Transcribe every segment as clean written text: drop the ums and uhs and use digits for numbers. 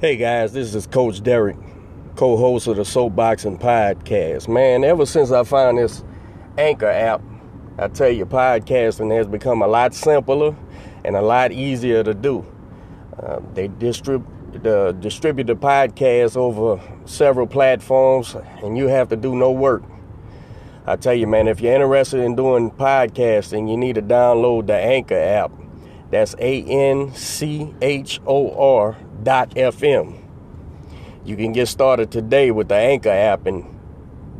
Hey guys, this is Coach Derek, co-host of the Soapboxing Podcast. Man, ever since I found this Anchor app, I tell you, podcasting has become a lot simpler and a lot easier to do. They distribute the podcast over several platforms, and you have to do no work. I tell you, man, if you're interested in doing podcasting, you need to download the Anchor app. That's ANCHOR.FM. You can get started today with the Anchor app and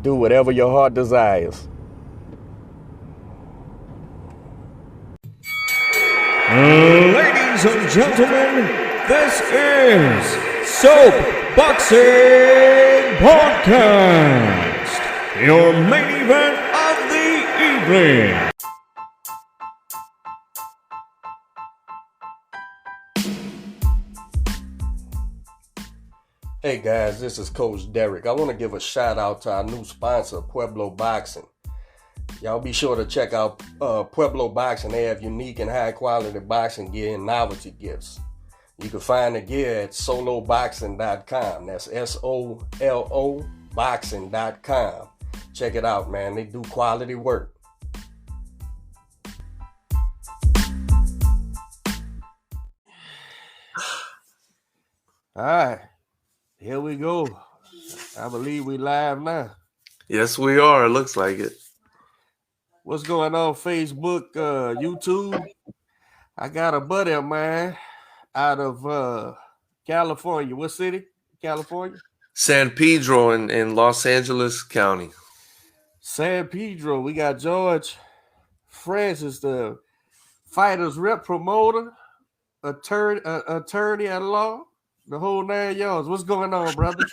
do whatever your heart desires. Ladies and gentlemen, this is Soapboxing Podcast, your main event of the evening. Hey guys, this is Coach Derek. I want to give a shout out to our new sponsor, Pueblo Boxing. Y'all be sure to check out Pueblo Boxing. They have unique and high quality boxing gear and novelty gifts. You can find the gear at soloboxing.com. That's SOLO boxing.com. Check it out, man. They do quality work. All right. Here we go. I believe we live now. Yes, we are. It looks like it. What's going on, Facebook, YouTube? I got a buddy of mine out of California. What city? California? San Pedro in Los Angeles County. San Pedro. We got George Francis, the fighters rep promoter, attorney at law. The whole 9 yards. What's going on, brother?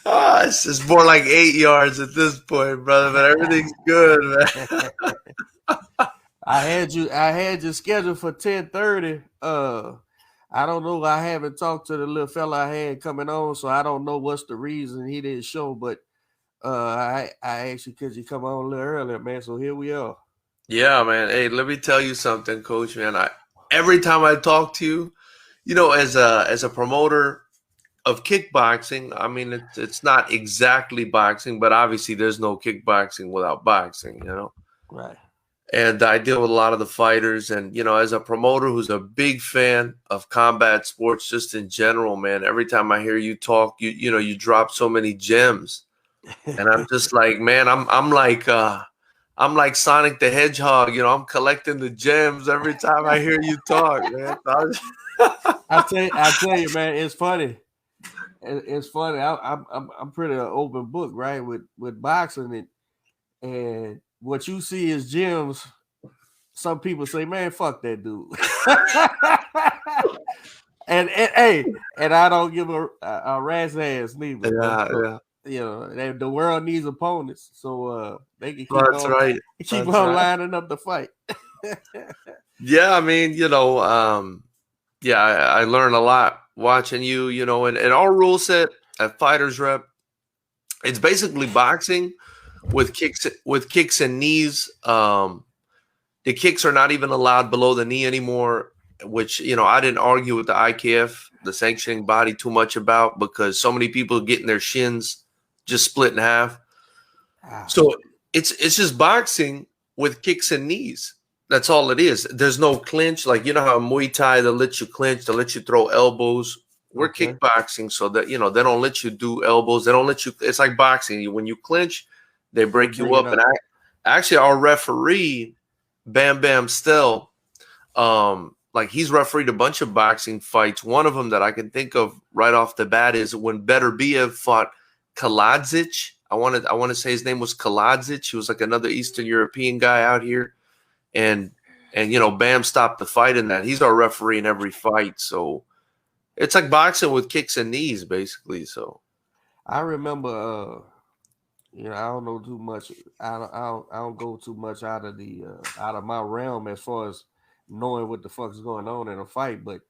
It's just more like 8 yards at this point, brother. But everything's good, man. I had you scheduled for 10:30. I don't know. I haven't talked to the little fella I had coming on, so I don't know what's the reason he didn't show. But I actually could you come on a little earlier, man. So here we are. Yeah, man. Hey, let me tell you something, Coach. Man, every time I talk to you, you know, as a promoter of kickboxing, I mean, it's not exactly boxing, but obviously there's no kickboxing without boxing, you know? Right. And I deal with a lot of the fighters. And, you know, as a promoter who's a big fan of combat sports just in general, man, every time I hear you talk, you drop so many gems. And I'm just like, man, I'm like Sonic the Hedgehog, you know, I'm collecting the gems every time I hear you talk, man. I tell you, man, it's funny. It's funny. I'm pretty open book, right? With boxing and what you see is gems. Some people say, "Man, fuck that dude," and I don't give a rat's ass neither. Yeah. You know, the world needs opponents, so they can keep on lining up the fight. Yeah, I mean, you know, I learned a lot watching you, you know, and our rule set at Fighters Rep, it's basically boxing with kicks and knees. The kicks are not even allowed below the knee anymore, which, you know, I didn't argue with the IKF, the sanctioning body, too much about, because so many people getting their shins just split in half. So it's just boxing with kicks and knees. That's all it is. There's no clinch. Like, you know how Muay Thai, they'll let you clinch, they'll let you throw elbows. We're kickboxing, so that, you know, they don't let you do elbows. They don't let you. It's like boxing. When you clinch, they break you up. And actually, our referee, Bam Bam Stell, like, he's refereed a bunch of boxing fights. One of them that I can think of right off the bat is when Beterbiev fought Kaladzic. I want to say his name was Kaladzic. He was like another Eastern European guy out here. And you know, Bam stopped the fight in that. He's our referee in every fight. So it's like boxing with kicks and knees, basically. So I remember, you know, I don't know too much. I don't go too much out of my realm as far as knowing what the fuck's going on in a fight. But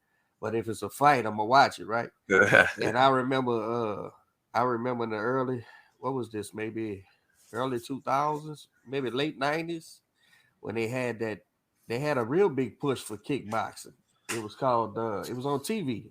if it's a fight, I'm gonna watch it, right? And I remember in the early, what was this? Maybe early 2000s, maybe late 90s. When they had a real big push for kickboxing. It was called it was on TV.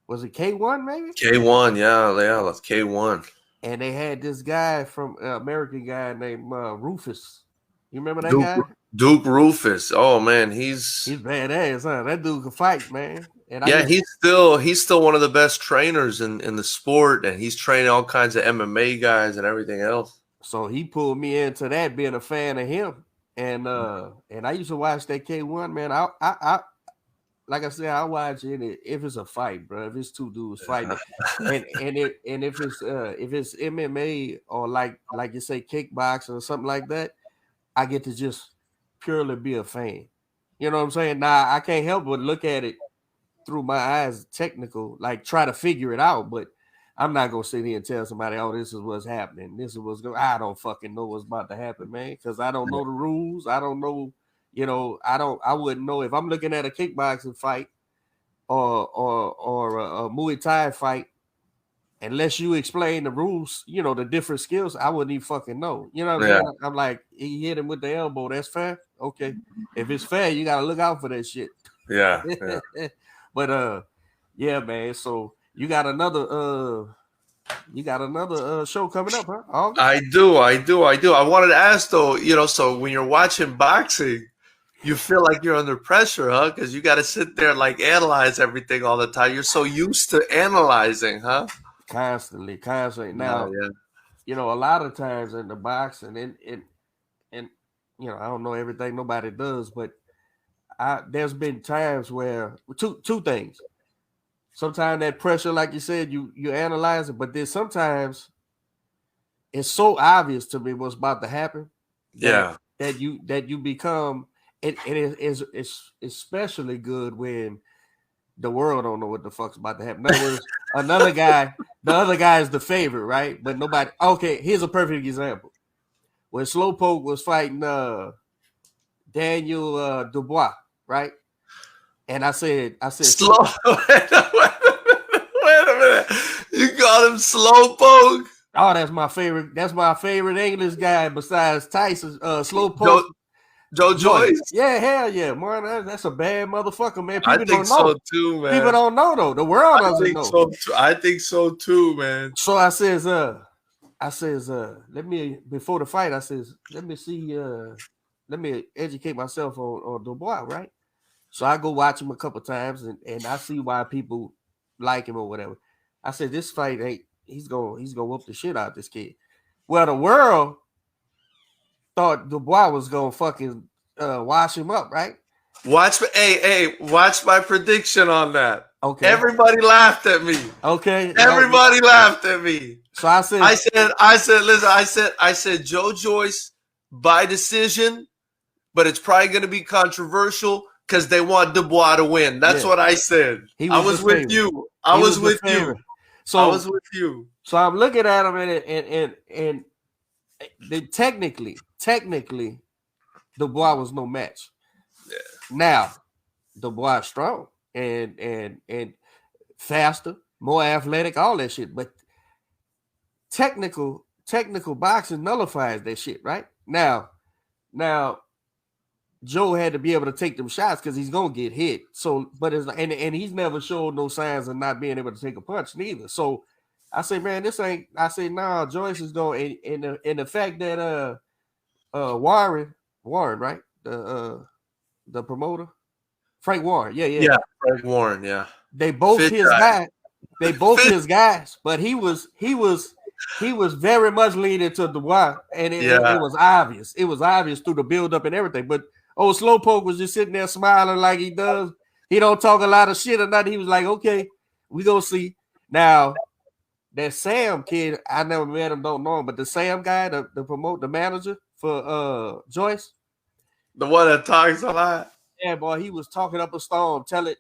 Was it K1 maybe? K1, yeah, that's K1. And they had this guy from American guy named Rufus. You remember that Duke, guy? Duke Rufus. Oh man, he's badass, huh? That dude can fight, man. And yeah, he's still one of the best trainers in the sport, and he's training all kinds of MMA guys and everything else. So he pulled me into that, being a fan of him. And I used to watch that K1, man. I like I said, I watch it if it's a fight, bro. If it's two dudes fighting, and if it's MMA or like you say kickboxing or something like that, I get to just purely be a fan. You know what I'm saying? Now I can't help but look at it through my eyes, technical, like try to figure it out. But I'm not gonna sit here and tell somebody, "Oh, this is what's happening. This is what's going." I don't fucking know what's about to happen, man, because I don't know the rules. I don't know. You know, I wouldn't know if I'm looking at a kickboxing fight or a Muay Thai fight, unless you explain the rules, you know, the different skills. I wouldn't even fucking know. You know what I'm saying? I'm like, he hit him with the elbow. That's fair. Okay, if it's fair, you gotta look out for that shit. Yeah. But yeah, man. So you got another show coming up, huh? August? I do. I wanted to ask though, so when you're watching boxing, you feel like you're under pressure, huh? Because you got to sit there and like analyze everything all the time. You're so used to analyzing, huh? Constantly. Now, a lot of times in the boxing, and I don't know everything nobody does, but there's been times where two things. Sometimes that pressure, like you said, you analyze it, but then sometimes it's so obvious to me what's about to happen. That you become. It is especially good when the world don't know what the fuck's about to happen. In other words, the other guy is the favorite, right? But nobody. Okay, here's a perfect example. When Slowpoke was fighting Daniel Dubois, right? And I said, slow. Wait a minute. You call him Slowpoke? Oh, that's my favorite. That's my favorite English guy besides Tyson. Slowpoke. Joe Joyce? Yeah, hell yeah, man. That's a bad motherfucker, man. People don't know. So too, man. People don't know though. The world doesn't know. I think so too, man. So I says, let me before the fight, I says, let me educate myself on Dubois, right? So I go watch him a couple times and I see why people like him or whatever. I said, this fight he's gonna whoop the shit out of this kid. Well, the world thought Dubois was gonna fucking wash him up, right? Watch my prediction on that. Okay. Everybody laughed at me. Okay. Everybody laughed at me. So I said, Joe Joyce by decision, but it's probably gonna be controversial because they want Dubois to win. That's what I said. I was with you. I was with you. So I'm looking at him and technically, Dubois was no match. Yeah. Now, Dubois is strong and faster, more athletic, all that shit. But technical boxing nullifies that shit, right? Now, Joe had to be able to take them shots because he's gonna get hit. So, but and he's never showed no signs of not being able to take a punch neither. So I say, man, this ain't. I say, nah, Joyce is going. And the fact that Warren, right, the promoter, Frank Warren, yeah, Frank Warren, yeah. They both his guys. They both his guys, but he was very much leaning to Dubois, and it was obvious. It was obvious through the build up and everything. But Slowpoke was just sitting there smiling like he does. He don't talk a lot of shit or nothing. He was like, okay, we gonna see. Now, that Sam kid, I never met him, don't know him, but the Sam guy, the manager for Joyce. The one that talks a lot. Yeah, boy, he was talking up a storm, tell it.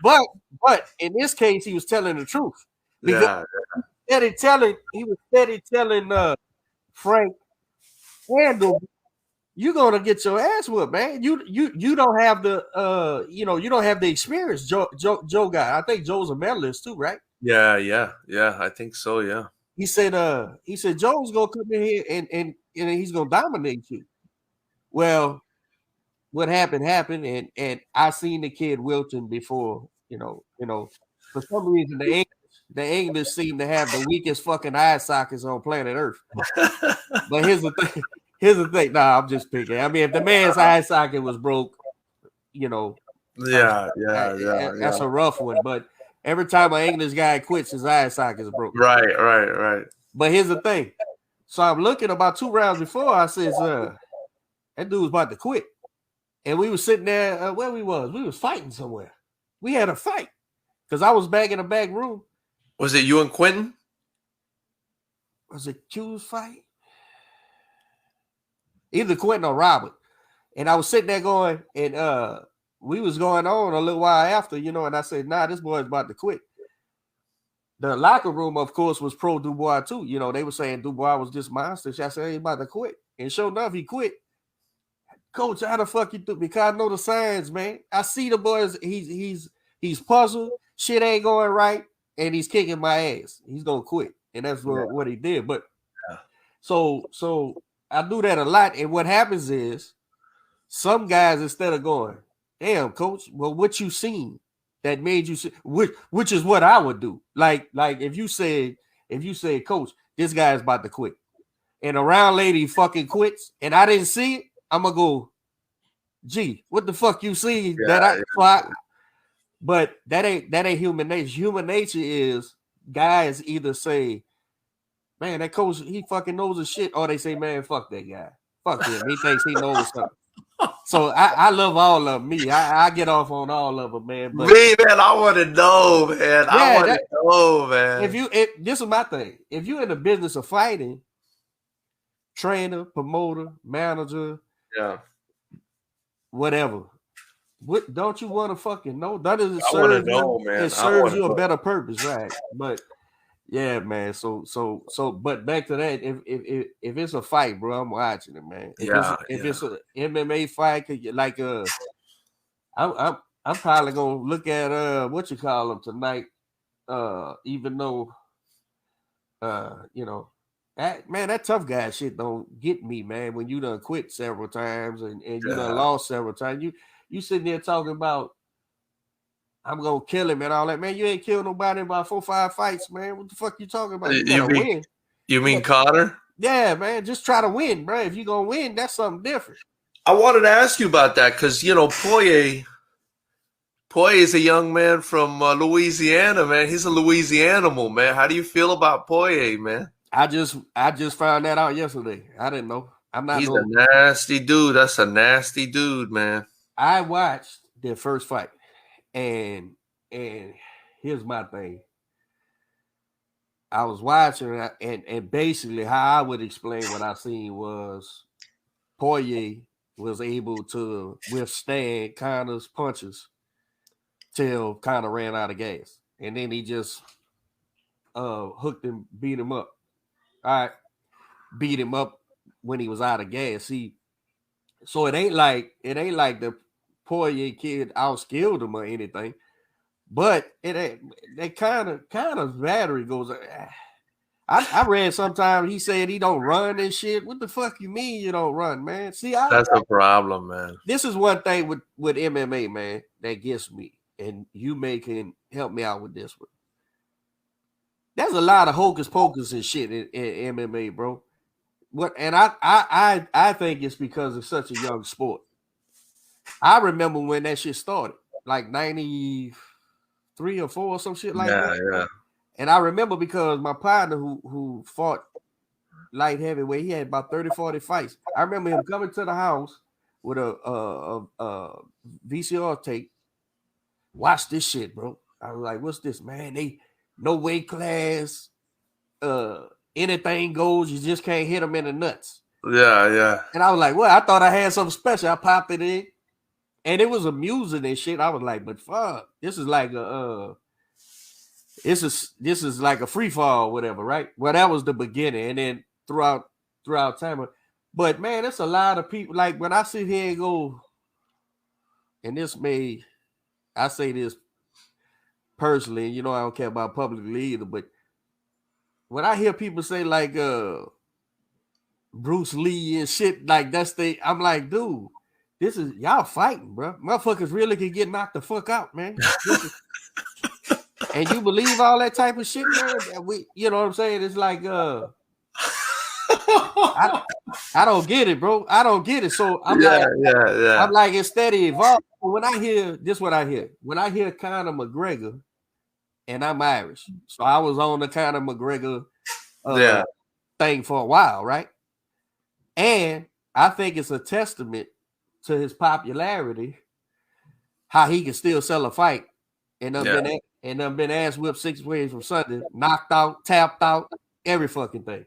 But in this case, he was telling the truth. Because he was steady telling Frank Randall, you're gonna get your ass whooped, man. You don't have the you don't have the experience Joe guy. I think Joe's a medalist too, right? Yeah, I think so, yeah. He said Joe's gonna come in here and he's gonna dominate you. Well, what happened, and I seen the kid Wilton before, For some reason, the English seem to have the weakest fucking eye sockets on planet Earth. But here's the thing. Here's the thing. Nah, I'm just picking. I mean, if the man's eye socket was broke, you know, that's a rough one. But every time an English guy quits, his eye socket is broke. Right. But here's the thing. So I'm looking about 2 rounds before. I says, that dude was about to quit. And we were sitting there where we was fighting somewhere. We had a fight because I was back in the back room. Was it you and Quentin? Was it Q's fight? Either Quentin or Robert. And I was sitting there going, and we was going on a little while after, you know, and I said, nah, this boy's about to quit. The locker room, of course, was pro Dubois too. You know, they were saying Dubois was just monster. I said, he's about to quit. And sure enough, he quit. Coach, how the fuck you do? Because I know the signs, man. I see the boys. He's puzzled. Shit ain't going right, and he's kicking my ass. He's gonna quit, and that's what he did. But so I do that a lot. And what happens is some guys, instead of going, damn, coach, well, what you seen that made you see, which is what I would do. Like if you say, coach, this guy's about to quit, and a round lady fucking quits, and I didn't see it. I'm gonna go, gee, what the fuck you see but that ain't human nature. Human nature is guys either say, man, that coach, he fucking knows his shit, or they say, man, fuck that guy. Fuck him. He thinks he knows something. So I love all of them. I get off on all of them, man. But man, I want to know, man. I want to know, man. This is my thing. If you're in the business of fighting, trainer, promoter, manager, whatever. What don't you want to fucking know? That is it serves you a better purpose, right? But yeah, man. So but back to that, if it's a fight, bro, I'm watching it, man. If it's an MMA fight, like I'm probably gonna look at what you call them tonight. Even though you know. That tough guy shit don't get me, man. When you done quit several times and you done lost several times, you sitting there talking about I'm gonna kill him and all that, man. You ain't killed nobody in about 4 or 5 fights, man. What the fuck you talking about? You gotta win. You mean Connor? Yeah, man. Just try to win, bro. If you gonna win, that's something different. I wanted to ask you about that because you know Poirier is a young man from Louisiana, man. He's a Louisianimal, man. How do you feel about Poirier, man? I just found that out yesterday. I didn't know. He's a nasty dude. That's a nasty dude, man. I watched their first fight, and here's my thing. I was watching, and basically how I would explain what I seen was Poirier was able to withstand Connor's punches till Connor ran out of gas, and then he just hooked him, beat him up. All right, beat him up when he was out of gas. So it ain't like the Poirier kid outskilled him or anything, but it ain't that kind of battery goes. I read sometime he said he don't run and shit. What the fuck you mean you don't run, man? See, that's a problem, man. This is one thing with MMA, man, that gets me, and you can help me out with this one. There's a lot of hocus pocus and shit in MMA, bro. And I think it's because it's such a young sport. I remember when that shit started, like 93 or 4 or some shit like that. Yeah. And I remember because my partner who fought light heavyweight, he had about 30, 40 fights. I remember him coming to the house with a VCR tape. Watch this shit, bro. I was like, what's this, man? No weight class, anything goes. You just can't hit them in the nuts. Yeah. And I was like, well, I thought I had something special. I popped it in, and it was amusing and shit. I was like, but fuck, this is like this is like a free fall, or whatever, right? Well, that was the beginning, and then throughout time. But man, it's a lot of people. Like when I sit here and go, and I say this personally, you know, I don't care about publicly either, but when I hear people say like Bruce Lee and shit, like I'm like, dude, this is y'all fighting, bro. Motherfuckers really can get knocked the fuck out, man. And you believe all that type of shit, man? You know what I'm saying? It's like I don't get it, bro. I don't get it. So I'm like instead of evolving. When I hear this, what I hear when I hear Conor McGregor, and I'm Irish, so I was on the Conor McGregor thing for a while, right? And I think it's a testament to his popularity, how he can still sell a fight, and been ass whipped 6 ways from Sunday, knocked out, tapped out, every fucking thing.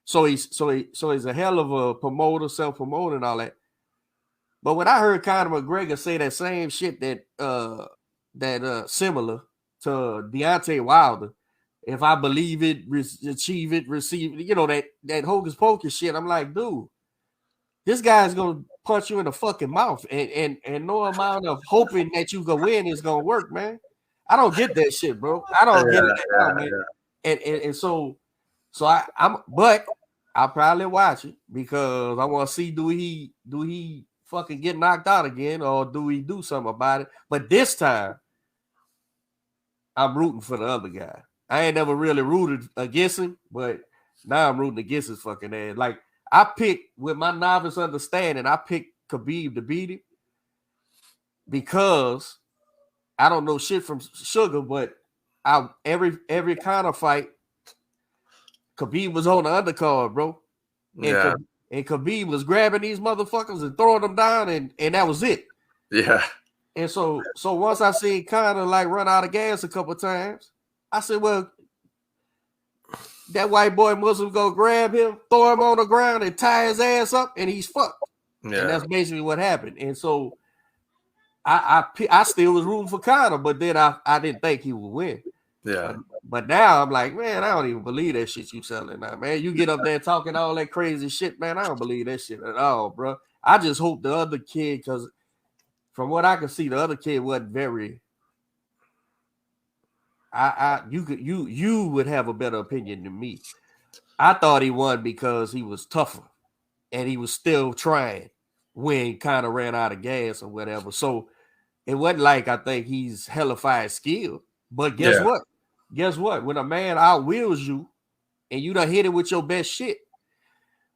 So he's a hell of a promoter, self-promoter, and all that. But when I heard Conor McGregor say that same shit that similar to Deontay Wilder, if I believe it, achieve it, receive it, you know, that hocus pocus shit, I'm like, dude, this guy's gonna punch you in the fucking mouth, and no amount of hoping that you go win is gonna work, man. I don't get that shit, bro. I don't get it at all, man. And so but I'll probably watch it because I want to see do he fucking get knocked out again, or do we do something about it? But this time, I'm rooting for the other guy. I ain't never really rooted against him, but now I'm rooting against his fucking ass. Like, I picked, with my novice understanding, I picked Khabib to beat him because I don't know shit from Sugar, but every kind of fight, Khabib was on the undercard, bro. And Khabib was grabbing these motherfuckers and throwing them down, and that was it. Yeah. And so once I seen Conor like run out of gas a couple of times, I said, well, that white boy Muslim go grab him, throw him on the ground, and tie his ass up, and he's fucked. Yeah. And that's basically what happened. And so I still was rooting for Conor, but then I didn't think he would win. Yeah. But now I'm like, man, I don't even believe that shit you selling now, man. You get up there talking all that crazy shit, man. I don't believe that shit at all, bro. I just hope the other kid, because from what I can see, the other kid wasn't very. You would have a better opinion than me. I thought he won because he was tougher and he was still trying when kind of ran out of gas or whatever. So it wasn't like I think he's hellified skilled. But guess what? Guess what? When a man outwills you and you done hit him with your best shit,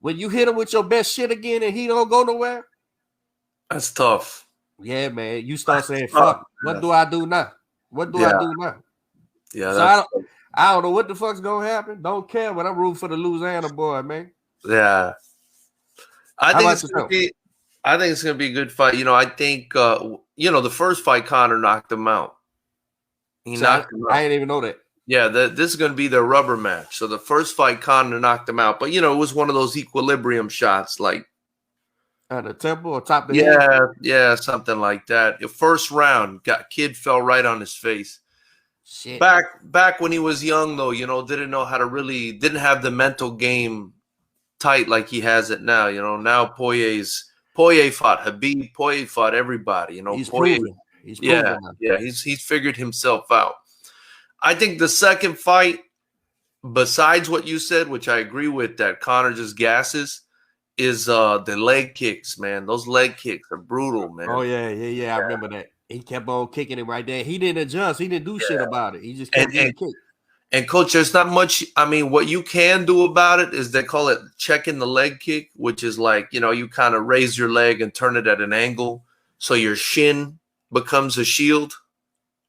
when you hit him with your best shit again and he don't go nowhere, that's tough. Yeah, man. You start saying, fuck, what do I do now? What do I do now? Yeah, so I don't know what the fuck's gonna happen. Don't care, but I'm rooting for the Louisiana boy, man. Yeah. I think it's gonna be a good fight. You know, I think the first fight Conor knocked him out. He knocked him out. I didn't even know that. Yeah, this is going to be their rubber match. So the first fight, Conor knocked him out. But, it was one of those equilibrium shots, like. At the temple or top of the head? Yeah, something like that. The first round, kid fell right on his face. Shit. Back when he was young, though, didn't know how to didn't have the mental game tight like he has it now. Now Poirier fought Khabib. Poirier fought everybody. He's proven. He's proven. Yeah, he's figured himself out. I think the second fight, besides what you said, which I agree with, that Conor just gasses, is the leg kicks, man. Those leg kicks are brutal, man. Oh, yeah. I remember that. He kept on kicking him right there. He didn't adjust. He didn't do shit about it. He just kept getting kicked. And, Coach, there's not much. I mean, what you can do about it is they call it checking the leg kick, which is like, you kind of raise your leg and turn it at an angle so your shin becomes a shield,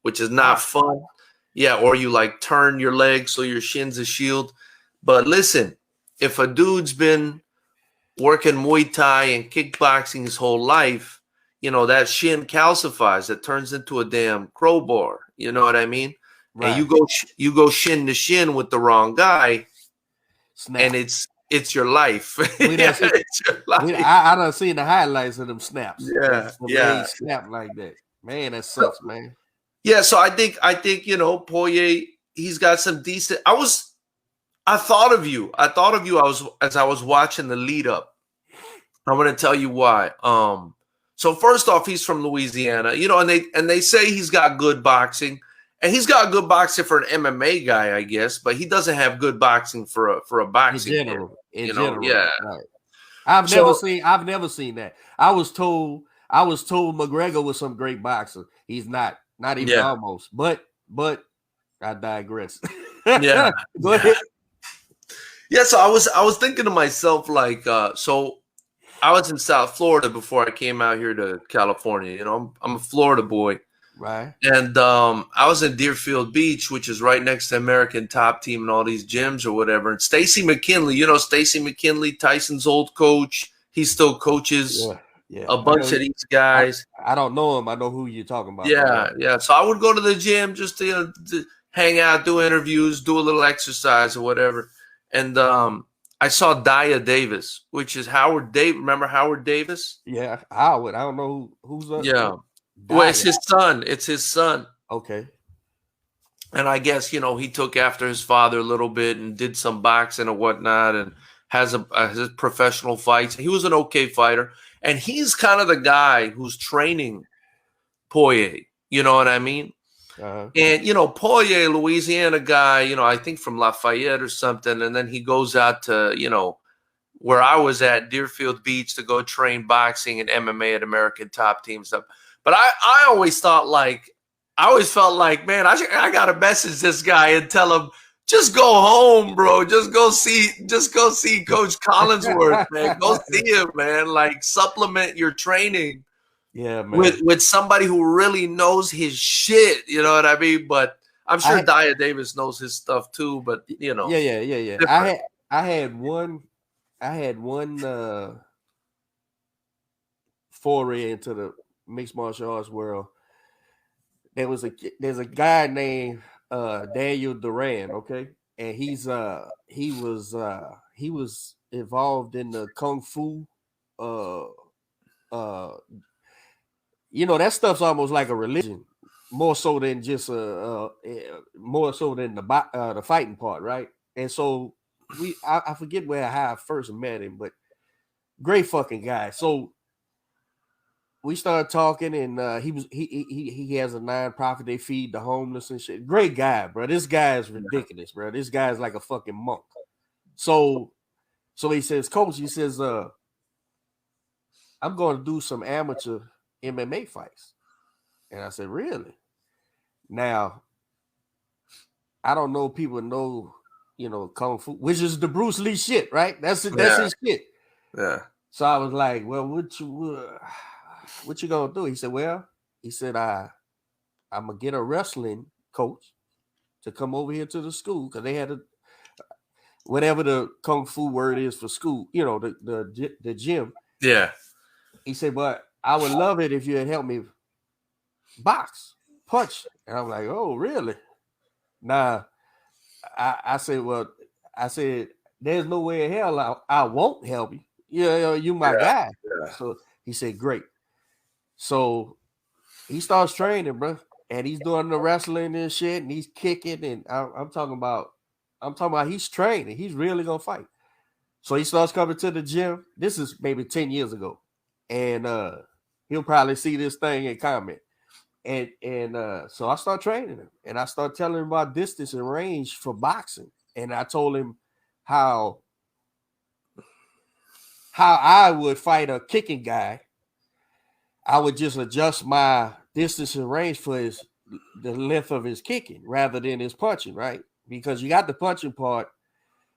which is not fun. Yeah, or you like turn your leg so your shin's a shield. But listen, if a dude's been working Muay Thai and kickboxing his whole life, that shin calcifies. It turns into a damn crowbar. You know what I mean? Right. And you go shin to shin with the wrong guy, and it's your life. It's your life. I done seen the highlights of them snaps. Yeah. Snap like that. Man, that sucks, man. Yeah, so I think Poirier, he's got some decent. I thought of you. As I was watching the lead up. I'm going to tell you why. So first off, he's from Louisiana, and they say he's got good boxing, and he's got good boxing for an MMA guy, I guess, but he doesn't have good boxing for a boxing. In general, yeah. Right. I've never seen that. I was told McGregor was some great boxer. He's not even almost. But I digress. Yeah. Go ahead. Yeah, so I was thinking to myself, like, so I was in South Florida before I came out here to California. You know, I'm a Florida boy. Right. And I was in Deerfield Beach, which is right next to American Top Team and all these gyms or whatever. And Stacy McKinley, you know, Stacy McKinley, Tyson's old coach, he still coaches Yeah. a bunch of these guys. I don't know him. I know who you're talking about. Yeah, yeah. So I would go to the gym just to hang out, do interviews, do a little exercise or whatever. And I saw Dia Davis, which is Howard Davis. Remember Howard Davis? Yeah, Howard. I don't know who's up. Yeah. Well, it's his son. It's his son. Okay. And I guess, you know, he took after his father a little bit and did some boxing or whatnot and has his professional fights. He was an okay fighter. And he's kind of the guy who's training Poirier. You know what I mean? Uh-huh. And, you know, Poirier, Louisiana guy, you know, I think from Lafayette or something. And then he goes out to, you know, where I was at, Deerfield Beach, to go train boxing and MMA at American Top Team stuff. But I always felt like, man, I got to message this guy and tell him, just go home, bro. Just go see Coach Collinsworth, man. Go see him, man. Like, supplement your training. Yeah, man. With somebody who really knows his shit, you know what I mean? But I'm sure Dia Davis knows his stuff too. But you know, yeah. I had one foray into the mixed martial arts world. There's a guy named Daniel Duran, okay, and he was involved in the kung fu. You know, that stuff's almost like a religion, more so than just more so than the fighting part, right? And so I forget how I first met him, but great fucking guy. So we started talking, and he has a nonprofit. They feed the homeless and shit. Great guy, bro. This guy is ridiculous, bro. This guy is like a fucking monk. So he says, Coach, he says, I'm going to do some amateur MMA fights. And I said, really? Now, I don't know if people know, you know, kung fu, which is the Bruce Lee shit, right? That's his shit. Yeah. So I was like, well, what you gonna do? He said, I'm gonna get a wrestling coach to come over here to the school, because they had whatever the kung fu word is for school, you know, the gym. Yeah. He said, but I would love it if you had helped me box, punch. And I'm like, oh, really? Nah. I said, there's no way in hell I won't help you. You my guy. Yeah. So he said, great. So he starts training, bro. And he's doing the wrestling and shit, and he's kicking. And I'm talking about he's training. He's really gonna fight. So he starts coming to the gym. This is maybe 10 years ago. And he'll probably see this thing and comment. And so I start training him, and I start telling him about distance and range for boxing. And I told him how I would fight a kicking guy. I would just adjust my distance and range for the length of his kicking rather than his punching, right? Because you got the punching part.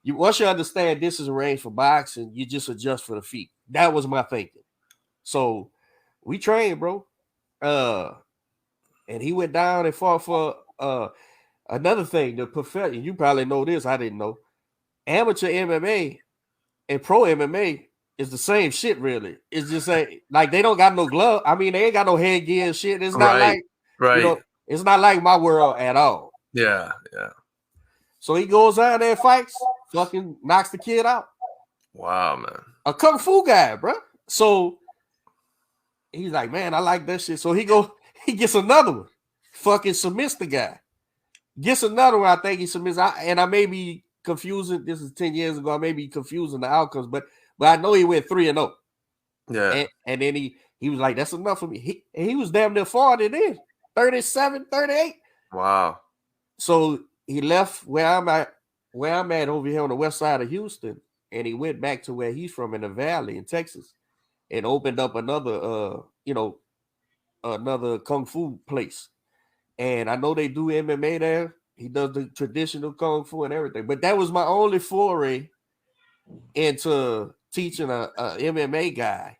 Once you understand distance and range for boxing, you just adjust for the feet. That was my thinking. So we trained, bro. And he went down and fought for another thing. The profession, you probably know this. I didn't know. Amateur MMA and pro MMA is the same shit, really. It's just like they don't got no glove. I mean, they ain't got no headgear and shit. It's not you know, it's not like my world at all. Yeah, yeah. So he goes out there and fights, fucking knocks the kid out. Wow, man. A kung fu guy, bro. So he's like, man, I like that shit. So he gets another one. Fucking submits the guy. Gets another one. I think he submits. I may be confusing. This is 10 years ago. I may be confusing the outcomes, but I know he went 3-0. Yeah. And then he was like, that's enough for me. He was damn near 40 then. 37, 38. Wow. So he left where I'm at over here on the west side of Houston, and he went back to where he's from in the Valley in Texas, and opened up another another kung fu place. And I know they do MMA there. He does the traditional kung fu and everything. But that was my only foray into teaching a MMA guy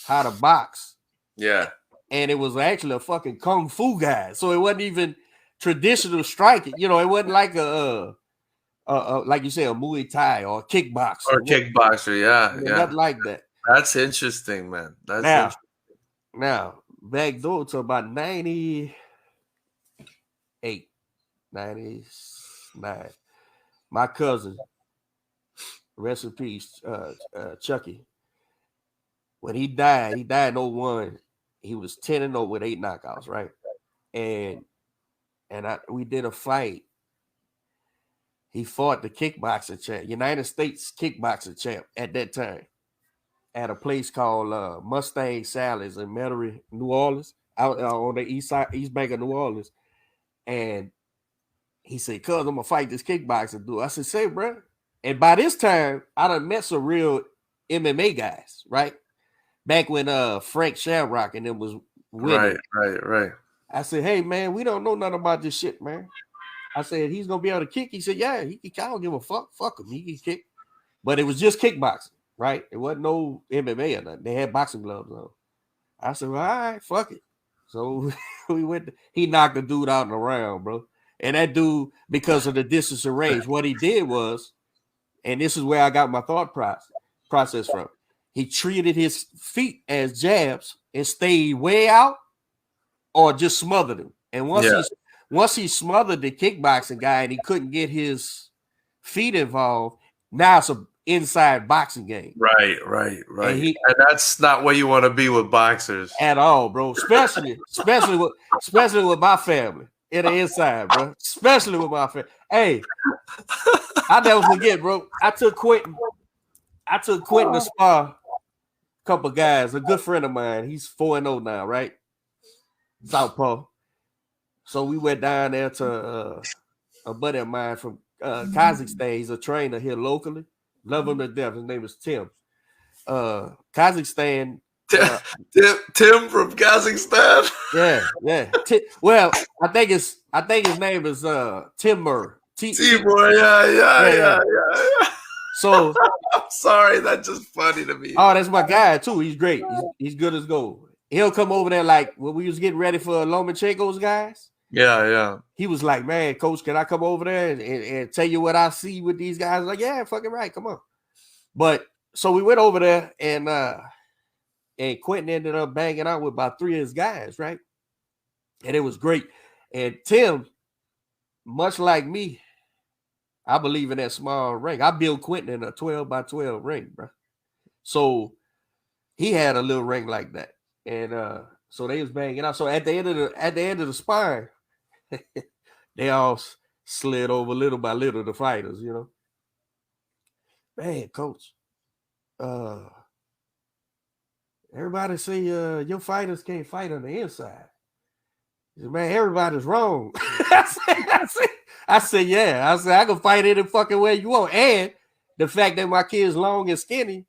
how to box. Yeah. And it was actually a fucking kung fu guy. So it wasn't even traditional striking. You know, it wasn't like like you say, a Muay Thai or a kickboxer. Or kickboxer, yeah. Nothing like that. That's interesting, man. That's interesting. Now, back door to about 98, 99. My cousin, rest in peace, Chucky. When he died in 01. He was 10-0 with 8 knockouts, right? And we did a fight. He fought the kickboxing champ, United States kickboxing champ at that time, at a place called Mustang Sally's in Metairie, New Orleans, out on the east bank of New Orleans. And he said, "Cuz, I'm gonna fight this kickboxing dude." I said, "Say, bro." And by this time, I done met some real MMA guys, right? Back when Frank Shamrock and them was winning. Right. I said, "Hey, man, we don't know nothing about this shit, man." I said, "He's gonna be able to kick." He said, "Yeah, I don't give a fuck. Fuck him. He can kick." But it was just kickboxing, right? It wasn't no MMA or nothing. They had boxing gloves on. I said, "Well, all right, fuck it." So we went. He knocked the dude out in the round, bro. And that dude, because of the distance and range, what he did was, and this is where I got my thought process from. He treated his feet as jabs and stayed way out, or just smothered him. And once he smothered the kickboxing guy and he couldn't get his feet involved, now it's an inside boxing game. Right. And that's not where you want to be with boxers at all, bro. Especially with my family in the inside, bro. Especially with my family. Hey, I never forget, bro. I took Quentin to spar. Couple guys, a good friend of mine. He's 4-0 now, right? Southpaw. So we went down there to a buddy of mine from Kazakhstan. He's a trainer here locally. Love him to death. His name is Tim. Kazakhstan. Tim from Kazakhstan. Yeah. Well, I think his name is Timur. Timur. Yeah. So I'm sorry, that's just funny to me. Oh, that's my guy too. He's great. He's good as gold. He'll come over there like when we was getting ready for Lomachenko's guys. Yeah. He was like, "Man, coach, can I come over there and tell you what I see with these guys?" Like, yeah, fucking right, come on. But so we went over there and Quentin ended up banging out with about 3 of his guys, right? And it was great. And Tim, much like me, I believe in that small ring. I built Quentin in a 12x12 ring, bro. So he had a little ring like that. And so they was banging out. So at the end of the spine, they all slid over little by little, the fighters, you know. Man, coach, everybody say your fighters can't fight on the inside. He said, "Man, everybody's wrong." I said, "Yeah." I said, "I can fight any fucking way you want." And the fact that my kid's long and skinny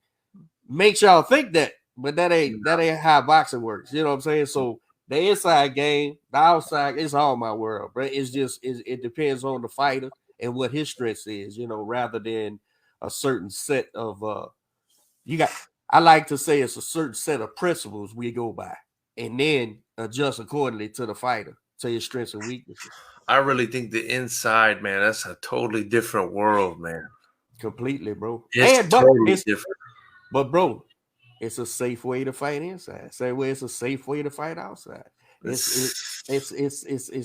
makes y'all think that. But that ain't how boxing works. You know what I'm saying? So the inside game, the outside, it's all my world, bro. It's just it depends on the fighter and what his strength is, you know, rather than a certain set of I like to say it's a certain set of principles we go by and then adjust accordingly to the fighter, to his strengths and weaknesses. I really think the inside, man, that's a totally different world, man. Completely, bro. It's totally different. But, bro, it's a safe way to fight inside. Same way it's a safe way to fight outside. It's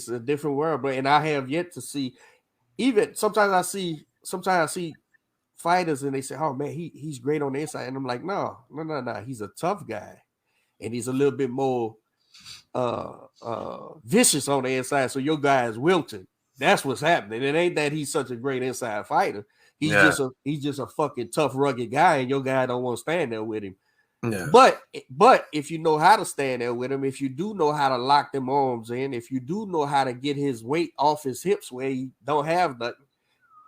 a different world, bro. And I have yet to see. Even sometimes I see fighters and they say, "Oh man, he's great on the inside," and I'm like, no. He's a tough guy, and he's a little bit more vicious on the inside. So your guy is wilting. That's what's happening. It ain't that he's such a great inside fighter. He's just a fucking tough, rugged guy, and your guy don't want to stand there with him. Yeah. But if you know how to stand there with him, if you do know how to lock them arms in, if you do know how to get his weight off his hips where he don't have nothing,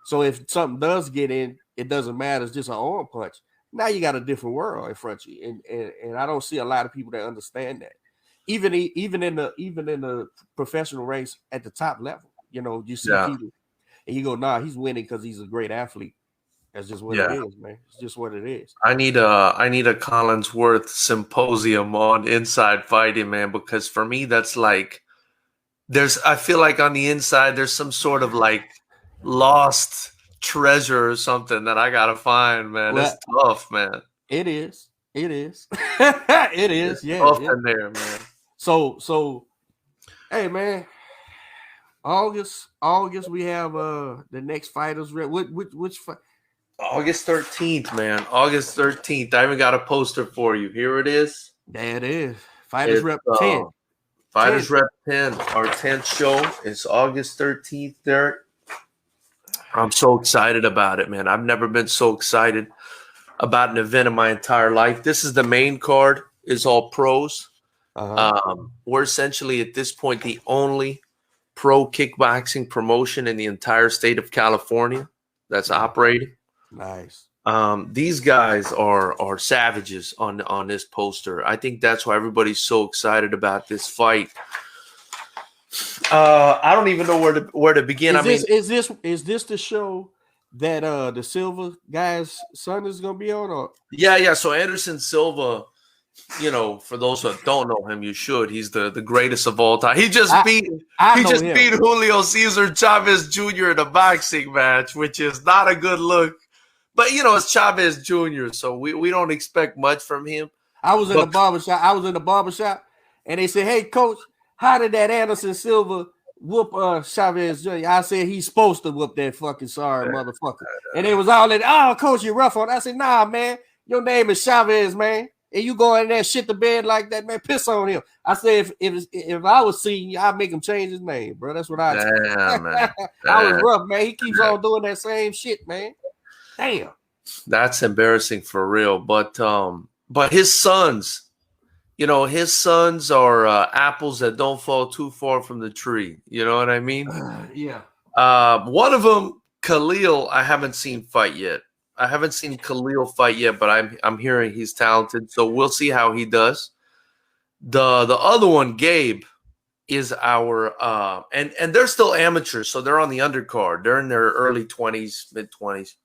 so if something does get in, it doesn't matter. It's just an arm punch. Now you got a different world in front of you, and I don't see a lot of people that understand that. Even in the professional race at the top level, You know, you see Yeah. people, and you go, nah, he's winning because he's a great athlete. That's just what it is, man. It's just what it is. I need a Collinsworth symposium on inside fighting, man, because for me that's like I feel like on the inside there's some sort of like lost treasure or something that I gotta find, man. Well, it's tough, man. It is. It is. It is. It's Yeah. tough Yeah. in there, man. So hey man, August we have the next fighters rep. Which fight? August 13th, man. August 13th. I even got a poster for you. Here it is. There it is. Fighters It's, rep 10. Fighters Rep 10. Our 10th show is August 13th, Derek. I'm so excited about it, man. I've never been so excited about an event in my entire life. This is the main card. It's all pros. We're essentially at this point the only pro kickboxing promotion in the entire state of California that's operating. Nice. These guys are savages on this poster. I think that's why everybody's so excited about this fight. I don't even know where to begin. Is this the show that the Silva guy's son is gonna be on? Or yeah. So Anderson Silva, you know, for those that don't know him, you should. He's the greatest of all time. He just beat Julio Cesar Chavez Jr. in a boxing match, which is not a good look. But you know, it's Chavez Jr., so we don't expect much from him. I was in the barbershop, and they said, "Hey, coach, how did that Anderson Silva whoop Chavez Jr.?" I said he's supposed to whoop that fucking sorry motherfucker. And they was all in, "Oh, coach, you rough on." I said, "Nah, man, your name is Chavez, man. And you go in there shit the bed like that, man, piss on him." I said, if I was seeing you, I'd make him change his name, bro. That's what I did. Man. I was rough, man. He keeps on doing that same shit, man. Damn. That's embarrassing for real. But his sons, you know, are apples that don't fall too far from the tree. You know what I mean? Yeah. One of them, Khalil, I haven't seen fight yet. I haven't seen Khalil fight yet, but I'm hearing he's talented. So we'll see how he does. The other one, Gabe, is our and they're still amateurs, so they're on the undercard. They're in their early 20s, mid 20s.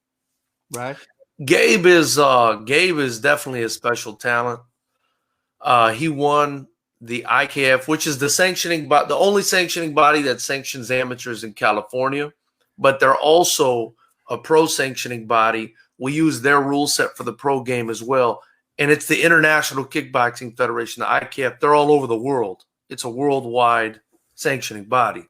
Right. Gabe is definitely a special talent. He won the IKF, which is the only sanctioning body that sanctions amateurs in California, but they're also a pro sanctioning body. We use their rule set for the pro game as well. And it's the International Kickboxing Federation, the IKF. They're all over the world. It's a worldwide sanctioning body.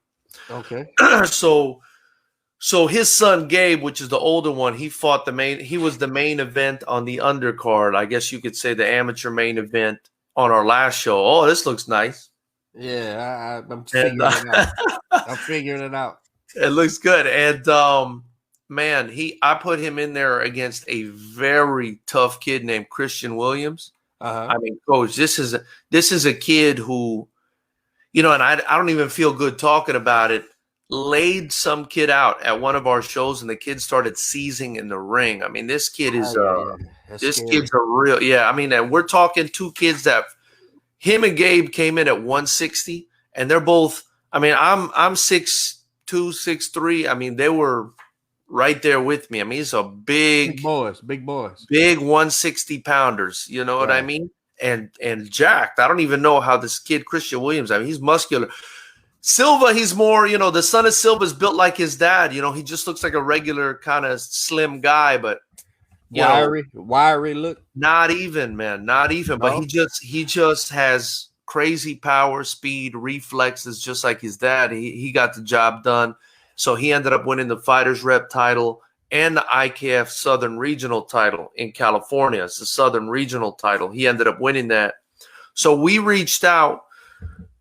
Okay. So his son Gabe, which is the older one, he was the main event on the undercard. I guess you could say the amateur main event on our last show. Oh, this looks nice. Yeah, I'm figuring it out. I'm figuring it out. It looks good. And man, I put him in there against a very tough kid named Christian Williams. I mean, coach, this is a kid who, you know, and I don't even feel good talking about it, laid some kid out at one of our shows, and the kid started seizing in the ring. I mean, this kid is kid's a real, I mean, and we're talking two kids that him and Gabe came in at 160, and they're both, I mean, I'm 6'2", 6'3". I mean, they were right there with me. I mean, he's a big boys, big 160 pounders. You know what I mean? And jacked. I don't even know how this kid Christian Williams. I mean, he's muscular. Silva, he's more, you know, the son of Silva is built like his dad. You know, he just looks like a regular kind of slim guy, but wiry look. Not even, man, not even. No? But he just has crazy power, speed, reflexes, just like his dad. He got the job done. So he ended up winning the Fighters Rep title and the IKF Southern Regional title in California. It's the Southern Regional title. He ended up winning that. So we reached out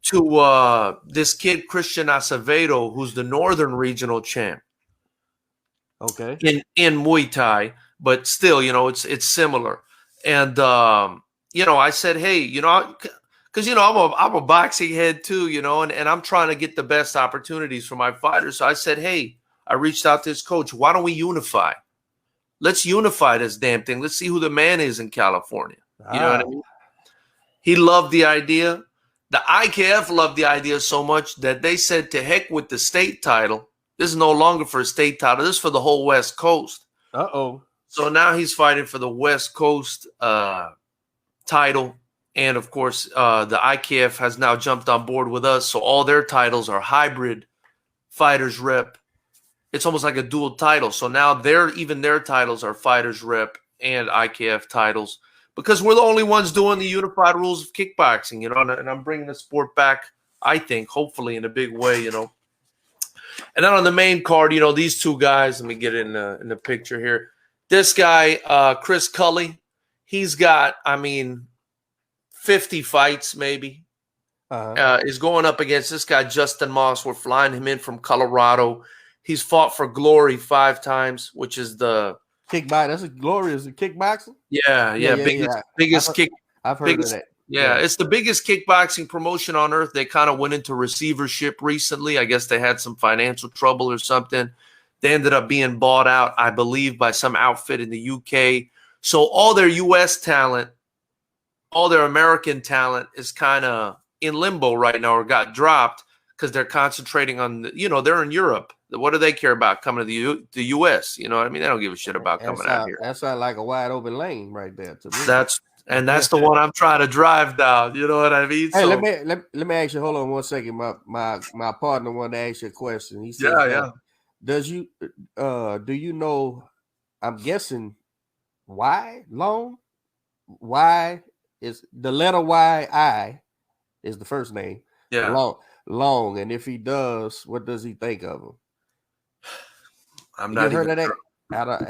to this kid, Christian Acevedo, who's the Northern Regional champ. Okay. In Muay Thai, but still, you know, it's similar. And, you know, I said, hey, you know, because, you know, I'm a boxing head too, you know, and I'm trying to get the best opportunities for my fighters. So I said, hey, I reached out to this coach. Why don't we unify? Let's unify this damn thing. Let's see who the man is in California. You know what I mean? He loved the idea. The IKF loved the idea so much that they said to heck with the state title. This is no longer for a state title. This is for the whole West Coast. Uh-oh. So now he's fighting for the West Coast title. And, of course, the IKF has now jumped on board with us. So all their titles are hybrid fighters rep. It's almost like a dual title. So now their titles are fighters rep and IKF titles because we're the only ones doing the unified rules of kickboxing, and I'm bringing the sport back, I think, hopefully in a big way, And then on the main card, these two guys, let me get in the picture here. This guy, Chris Cully, he's got, 50 fights maybe. Is going up against this guy, Justin Moss. We're flying him in from Colorado. He's fought for Glory 5 times, which is the kickboxing. That's a Glory. Is it kickboxing? Yeah. Biggest kick. I've heard of that. Yeah, it's the biggest kickboxing promotion on earth. They kind of went into receivership recently. I guess they had some financial trouble or something. They ended up being bought out, I believe, by some outfit in the UK. So all their US talent, all their American talent is kind of in limbo right now or got dropped because they're concentrating on, they're in Europe. What do they care about coming to the U.S.? You know what I mean? They don't give a shit about coming out here. That sounds like a wide open lane right there to me. That's the one I'm trying to drive down. You know what I mean? Hey, let me ask you. Hold on 1 second. My partner wanted to ask you a question. He said, do you know? I'm guessing why long? Why is the letter Y-I is the first name? Yeah, long. And if he does, what does he think of him? I'm not heard of that.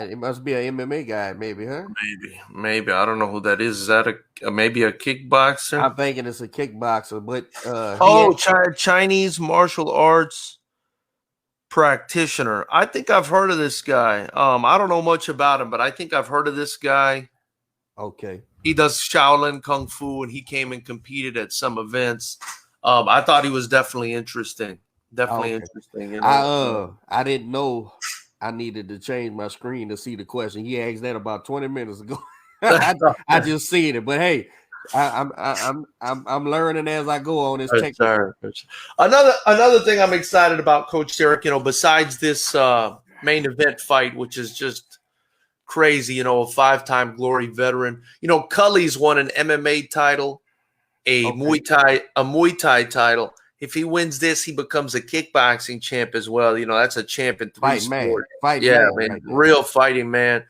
It must be an MMA guy, maybe, huh? Maybe. I don't know who that is. Is that maybe a kickboxer? I'm thinking it's a kickboxer, but Chinese martial arts practitioner. I think I've heard of this guy. I don't know much about him, but I think I've heard of this guy. Okay. He does Shaolin Kung Fu, and he came and competed at some events. I thought he was definitely interesting. Interesting. I didn't know I needed to change my screen to see the question. He asked that about 20 minutes ago. I just seen it, but hey, I'm learning as I go on this technique. Another thing I'm excited about, Coach Derek. Besides this main event fight, which is just crazy. A 5-time Glory veteran. Cully's won an MMA title, a Muay Thai title. If he wins this, he becomes a kickboxing champ as well. That's a champ in 3 sports. Real fighting man.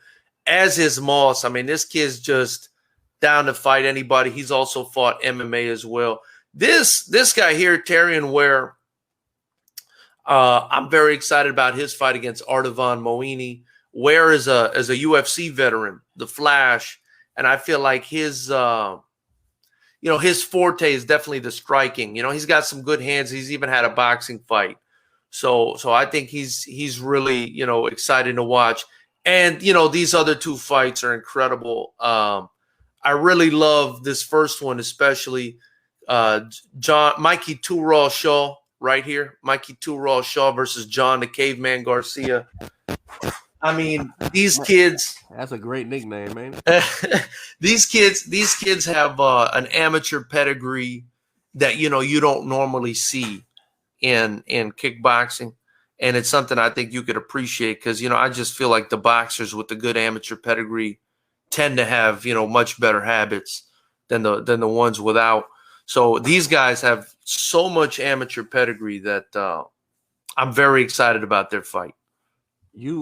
As is Moss. This kid's just down to fight anybody. He's also fought MMA as well. This guy here, Tarian Ware, I'm very excited about his fight against Ardavan Moini. Ware is a UFC veteran, the Flash, and I feel like his his forte is definitely the striking. He's got some good hands. He's even had a boxing fight. So I think he's really, exciting to watch. And, these other 2 fights are incredible. I really love this first one, especially Mikey Two Raw Shaw right here. Mikey Two Raw Shaw versus John the Caveman Garcia. These kids. That's a great nickname, man. These kids have an amateur pedigree that you don't normally see in kickboxing, and it's something I think you could appreciate because I just feel like the boxers with the good amateur pedigree tend to have much better habits than the ones without. So these guys have so much amateur pedigree that I'm very excited about their fight. Let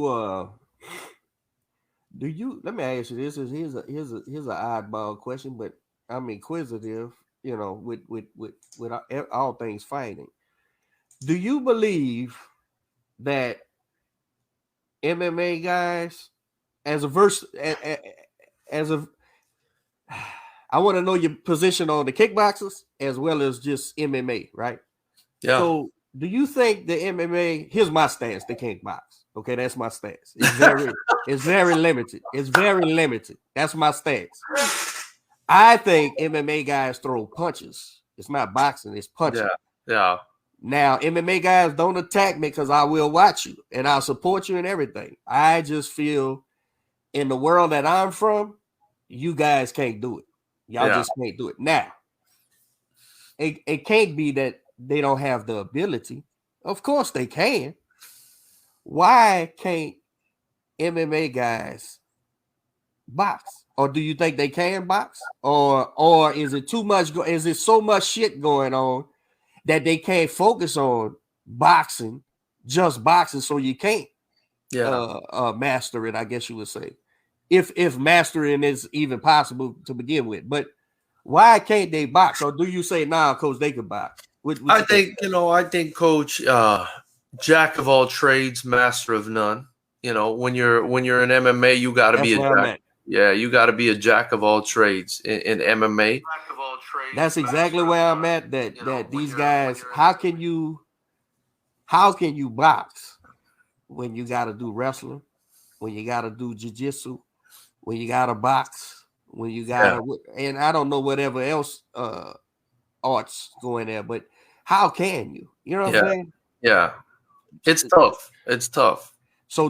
me ask you this. Here's an oddball question, but I'm inquisitive, with all things fighting. Do you believe that MMA guys, I want to know your position on the kickboxers as well as just MMA, right? Yeah. So do you think the MMA, here's my stance, the kickbox. Okay, that's my stance. It's very limited. It's very limited. That's my stance. I think MMA guys throw punches. It's not boxing, it's punching. Yeah. Now, MMA guys don't attack me because I will watch you and I'll support you and everything. I just feel in the world that I'm from, you guys can't do it. Y'all just can't do it. Now, it can't be that they don't have the ability. Of course they can. Why can't MMA guys box? Or do you think they can box? Or is it too much? Is it so much shit going on that they can't focus on boxing, just boxing, so you can't master it, I guess you would say. If mastering is even possible to begin with. But why can't they box? Or do you say, nah, coach, they can box? I think coach, jack of all trades, master of none. You know, when you're in MMA, you got to be a jack. Yeah, you got to be a jack of all trades in MMA. That's exactly where I'm at. That these guys, how can you box when you got to do wrestling, when you got to do jiu-jitsu, when you got to box, when you got to, and I don't know whatever else arts going there, but how can you? You know what I'm saying? Yeah, it's tough. It's tough. So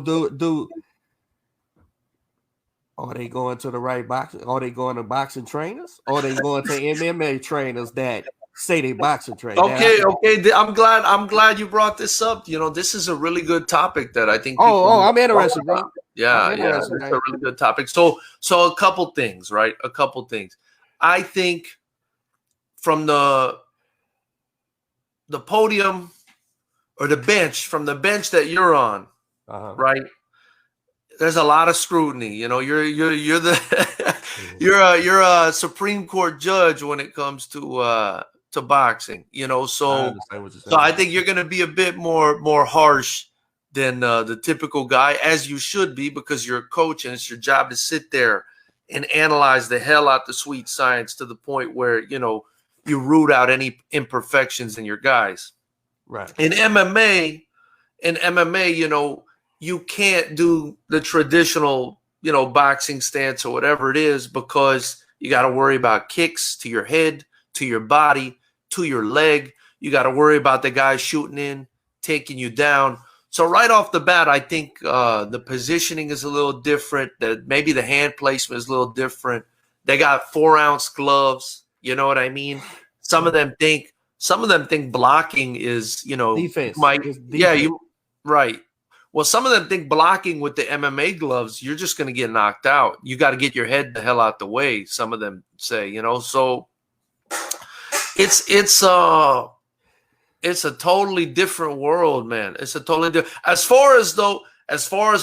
are they going to the right boxing? Are they going to boxing trainers? Or are they going to MMA trainers that say they boxing trainers? Okay. I'm glad you brought this up. You know, this is a really good topic that I think. I'm interested, bro. Yeah, it's a really good topic. So a couple things, right? A couple things. I think from the podium or the bench, from the bench that you're on, right? There's a lot of scrutiny. You know, you're the you're a Supreme Court judge when it comes to boxing. You know, so I think you're going to be a bit more harsh than the typical guy, as you should be, because you're a coach and it's your job to sit there and analyze the hell out the sweet science to the point where, you know, you root out any imperfections in your guys. Right. In MMA, you know, you can't do the traditional, you know, boxing stance or whatever it is, because you got to worry about kicks to your head, to your body, to your leg. You got to worry about the guy shooting in, taking you down. So right off the bat, I think the positioning is a little different. Maybe the hand placement is a little different. They got 4-ounce gloves. You know what I mean? Some of them think blocking is, you know, defense. Right. Well, some of them think blocking with the MMA gloves, you're just going to get knocked out. You got to get your head the hell out the way. Some of them say, you know, so it's a totally different world, man. It's a totally different. As far as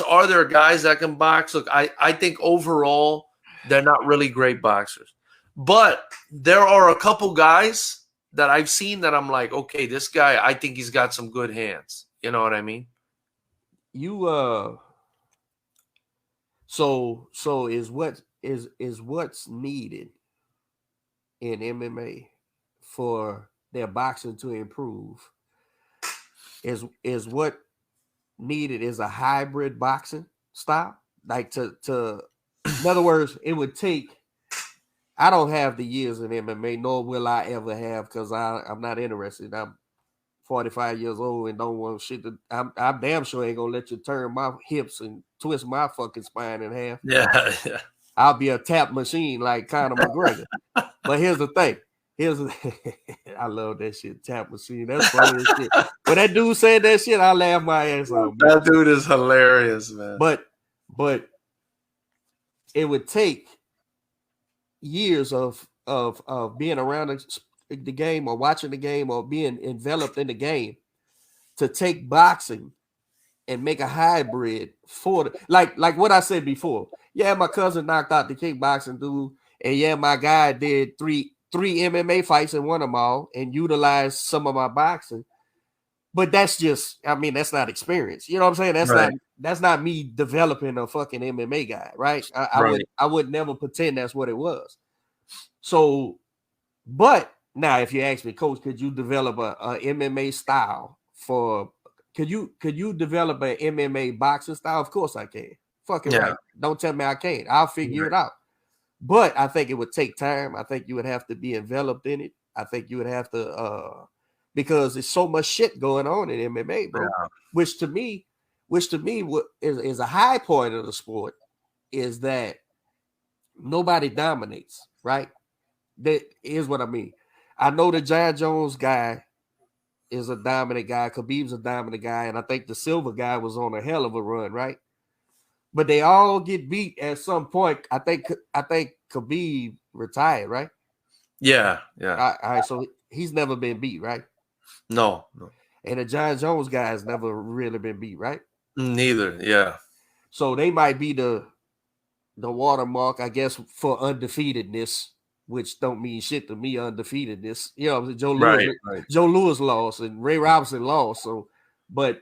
are there guys that can box? Look, I think overall they're not really great boxers, but there are a couple guys that I've seen that I'm like, okay, this guy, I think he's got some good hands. You know what I mean? So is what's needed in MMA for their boxing to improve is what needed is a hybrid boxing style, like to in other words, it would take. I don't have the years in MMA, nor will I ever have, because I'm not interested. I'm 45 years old and don't want shit to. I'm damn sure ain't gonna let you turn my hips and twist my fucking spine in half. Yeah. I'll be a tap machine like Conor McGregor. But here's the thing. I love that shit, tap machine. That's funny as shit. When that dude said that shit, I laughed my ass off. That dude is hilarious, man. But it would take years of being around the game or watching the game or being enveloped in the game to take boxing and make a hybrid for like what I said before. Yeah, my cousin knocked out the kickboxing dude, and yeah, my guy did three MMA fights and won them all and utilized some of my boxing. But that's just, I mean, that's not experience. You know what I'm saying? That's not me developing a fucking MMA guy, right? I would never pretend that's what it was. So, but now if you ask me, coach, could you develop a MMA style could you develop an MMA boxing style? Of course I can. Fucking right. Don't tell me I can't. I'll figure it out. But I think it would take time. I think you would have to be enveloped in it. I think you would have to because there's so much shit going on in MMA, bro. Yeah. Which to me is a high point of the sport is that nobody dominates, right? That is what I mean. I know the John Jones guy is a dominant guy. Khabib's a dominant guy, and I think the Silver guy was on a hell of a run, right? But they all get beat at some point. I think Khabib retired, right? Yeah. All right, so he's never been beat, right? No. And the John Jones guy has never really been beat, right? Neither. Yeah. So they might be the watermark, I guess, for undefeatedness, which don't mean shit to me. Undefeatedness, you know, Joe Louis lost and Ray Robinson lost. So, but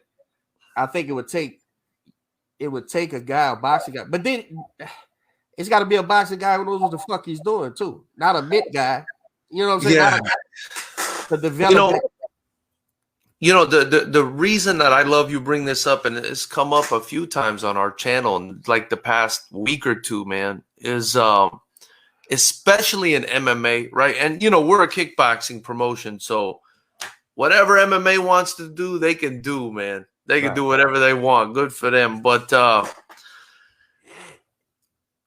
I think it would take a guy, a boxing guy, but then it's got to be a boxing guy who knows what the fuck he's doing too, not a mid guy. You know what I'm saying? Yeah. To develop. The reason that I love you bring this up, and it's come up a few times on our channel in like the past week or two, man, is especially in MMA, right? And we're a kickboxing promotion, so whatever MMA wants to do, they can do, man. They can do whatever they want. Good for them. But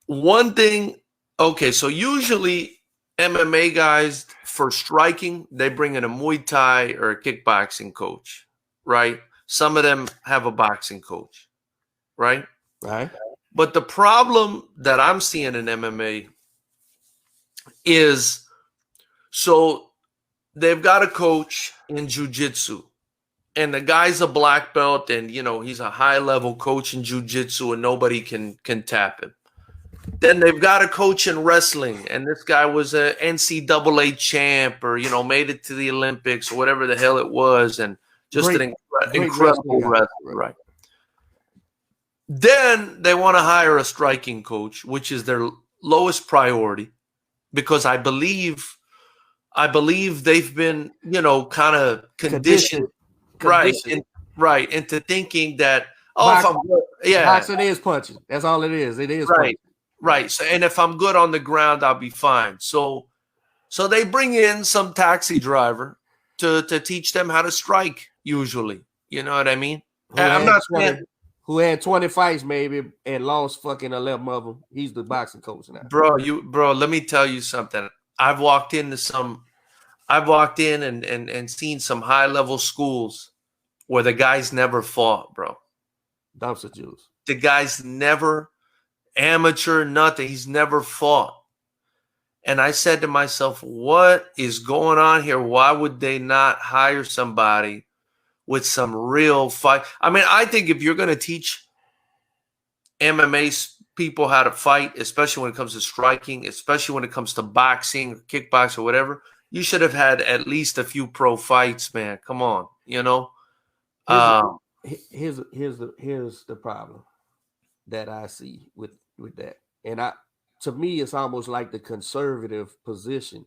one thing, okay, so usually MMA guys, for striking, they bring in a Muay Thai or a kickboxing coach, right? Some of them have a boxing coach, right? Right. But the problem that I'm seeing in MMA is, so they've got a coach in jiu-jitsu, and the guy's a black belt, and he's a high-level coach in jiu-jitsu, and nobody can tap him. Then they've got a coach in wrestling, and this guy was a NCAA champ, or made it to the Olympics, or whatever the hell it was, and just an incredible wrestler, right? Then they want to hire a striking coach, which is their lowest priority, because I believe they've been kind of conditioned. Right, into thinking that boxing is punching. That's all it is. It is punching. Right. So, and if I'm good on the ground, I'll be fine. So they bring in some taxi driver to teach them how to strike. Usually, you know what I mean. Who had 20 fights maybe and lost fucking 11 of them. He's the boxing coach now. Bro, let me tell you something. I've walked in and seen some high level schools where the guys never fought, bro. Dumpster Jews. The guy's never amateur, nothing. He's never fought. And I said to myself, what is going on here? Why would they not hire somebody with some real fight? I mean, I think if you're going to teach MMA people how to fight, especially when it comes to striking, especially when it comes to boxing, kickboxing, or whatever, you should have had at least a few pro fights, man. Come on, Here's the problem that I see with that, and to me, it's almost like the conservative position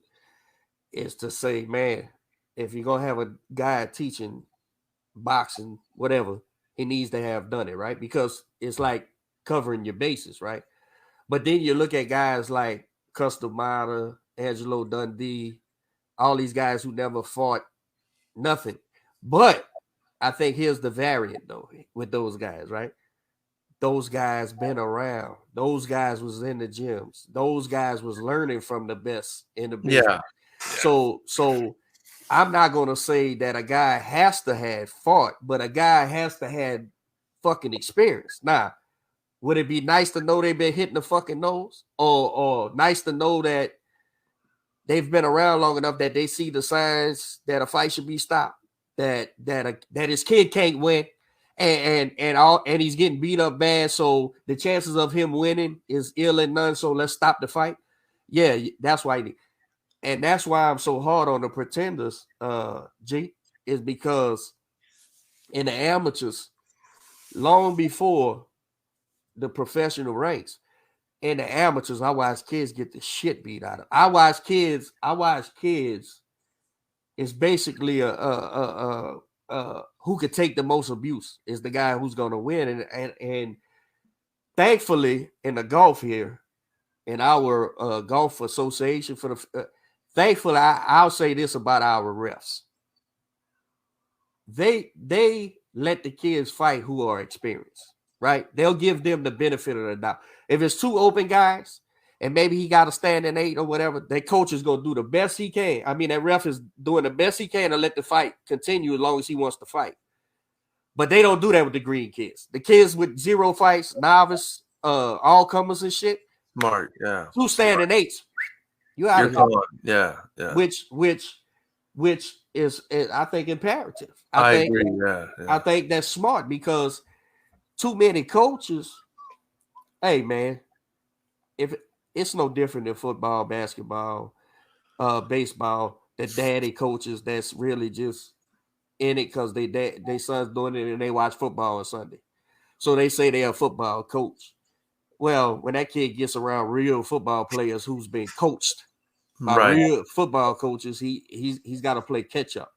is to say, man, if you're gonna have a guy teaching boxing, whatever, he needs to have done it, right? Because it's like covering your bases, right? But then you look at guys like Custom Mata, Angelo Dundee, all these guys who never fought nothing. But I think here's the variant though with those guys, right? Those guys been around. Those guys was in the gyms. Those guys was learning from the best in the business. Yeah. So I'm not gonna say that a guy has to have fought, but a guy has to have fucking experience. Now, would it be nice to know they've been hitting the fucking nose, or nice to know that they've been around long enough that they see the signs that a fight should be stopped, that his kid can't win, and he's getting beat up bad, so the chances of him winning is ill and none. So let's stop the fight. Yeah, that's why. And that's why I'm so hard on the pretenders, G, is because in the amateurs, long before the professional ranks, in the amateurs, I watch kids get the shit beat out of them. I watch kids. It's basically who could take the most abuse is the guy who's going to win. And thankfully, in the golf here, in our golf association for the thankfully, I'll say this about our refs. They let the kids fight who are experienced, right? They'll give them the benefit of the doubt. If it's two open guys, and maybe he got a standing 8 or whatever, that coach is going to do the best he can. I mean, that ref is doing the best he can to let the fight continue as long as he wants to fight. But they don't do that with the green kids. The kids with 0 fights, novice, all comers and shit. Smart, yeah. 2 standing 8s. You out of here. Yeah. Which is I think imperative. I agree. Yeah. I think that's smart because too many coaches. Hey man, if it's no different than football, basketball, baseball, the daddy coaches that's really just in it because they sons doing it and they watch football on Sunday. So they say they're a football coach. Well, when that kid gets around real football players who's been coached by real football coaches, he's got to play catch up.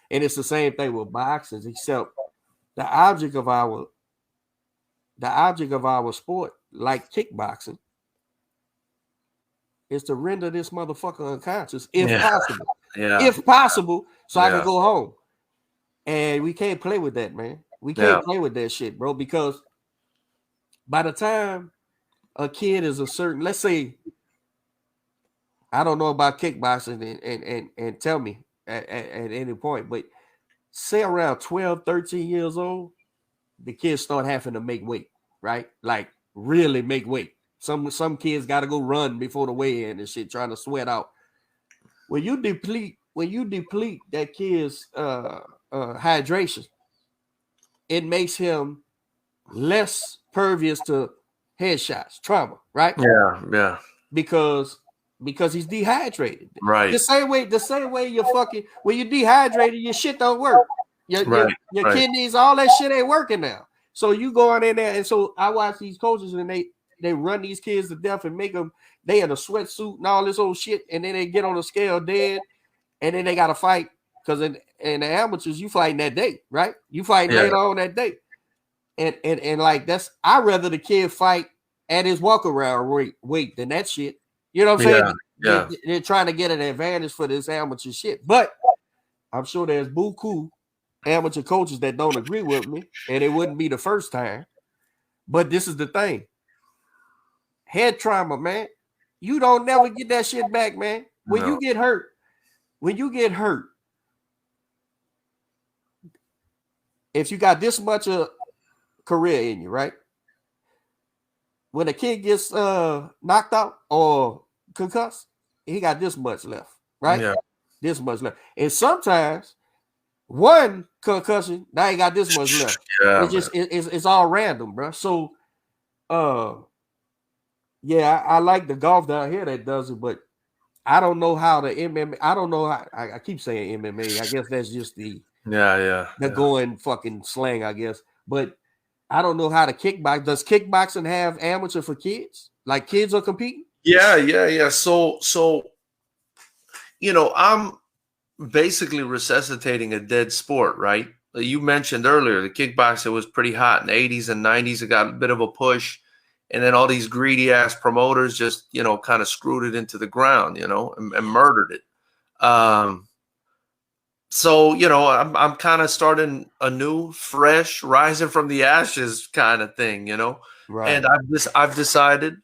And it's the same thing with boxing, except the object of our sport, like kickboxing, is to render this motherfucker unconscious if possible. Yeah. If possible, so I can go home. And we can't play with that, man. We can't play with that shit, bro, because by the time a kid is a certain, let's say, I don't know about kickboxing and tell me at any point, but say around 12, 13 years old, the kids start having to make weight, right? Like really make weight. Some kids got to go run before the weigh-in and shit, trying to sweat out. When you deplete that kid's hydration, it makes him less pervious to headshots, trauma, right? Yeah. Because he's dehydrated. Right. The same way you're fucking when you're dehydrated, your shit don't work. Your kidneys, all that shit ain't working now. So you go on in there, and so I watch these coaches and they run these kids to death and make them they in a sweatsuit and all this old shit, and then they get on the scale dead, and then they got to fight because in the amateurs you fighting that day, right? You fighting later on that day, and like that's I'd rather the kid fight at his walk around weight than that shit. You know what I'm saying? Yeah. They're trying to get an advantage for this amateur shit, but I'm sure there's buku amateur coaches that don't agree with me, and it wouldn't be the first time. But this is the thing. Head trauma, man. You don't never get that shit back, man. When you get hurt, if you got this much of career in you, right? When a kid gets knocked out or concussed, he got this much left, right? Yeah. This much left. And sometimes one concussion, now he got this much left. Yeah, it's just it's all random, bro. So I like the golf down here that does it, but I don't know how the MMA. I don't know how I keep saying MMA. I guess that's just the going fucking slang, I guess. But I don't know how to kickbox. Does kickboxing have amateur for kids? Like kids are competing? Yeah. So I'm basically resuscitating a dead sport, right? You mentioned earlier the kickboxing was pretty hot in the 80s and 90s. It got a bit of a push. And then all these greedy ass promoters just, kind of screwed it into the ground, and murdered it. So, I'm kind of starting a new, fresh, rising from the ashes kind of thing, Right. And I've decided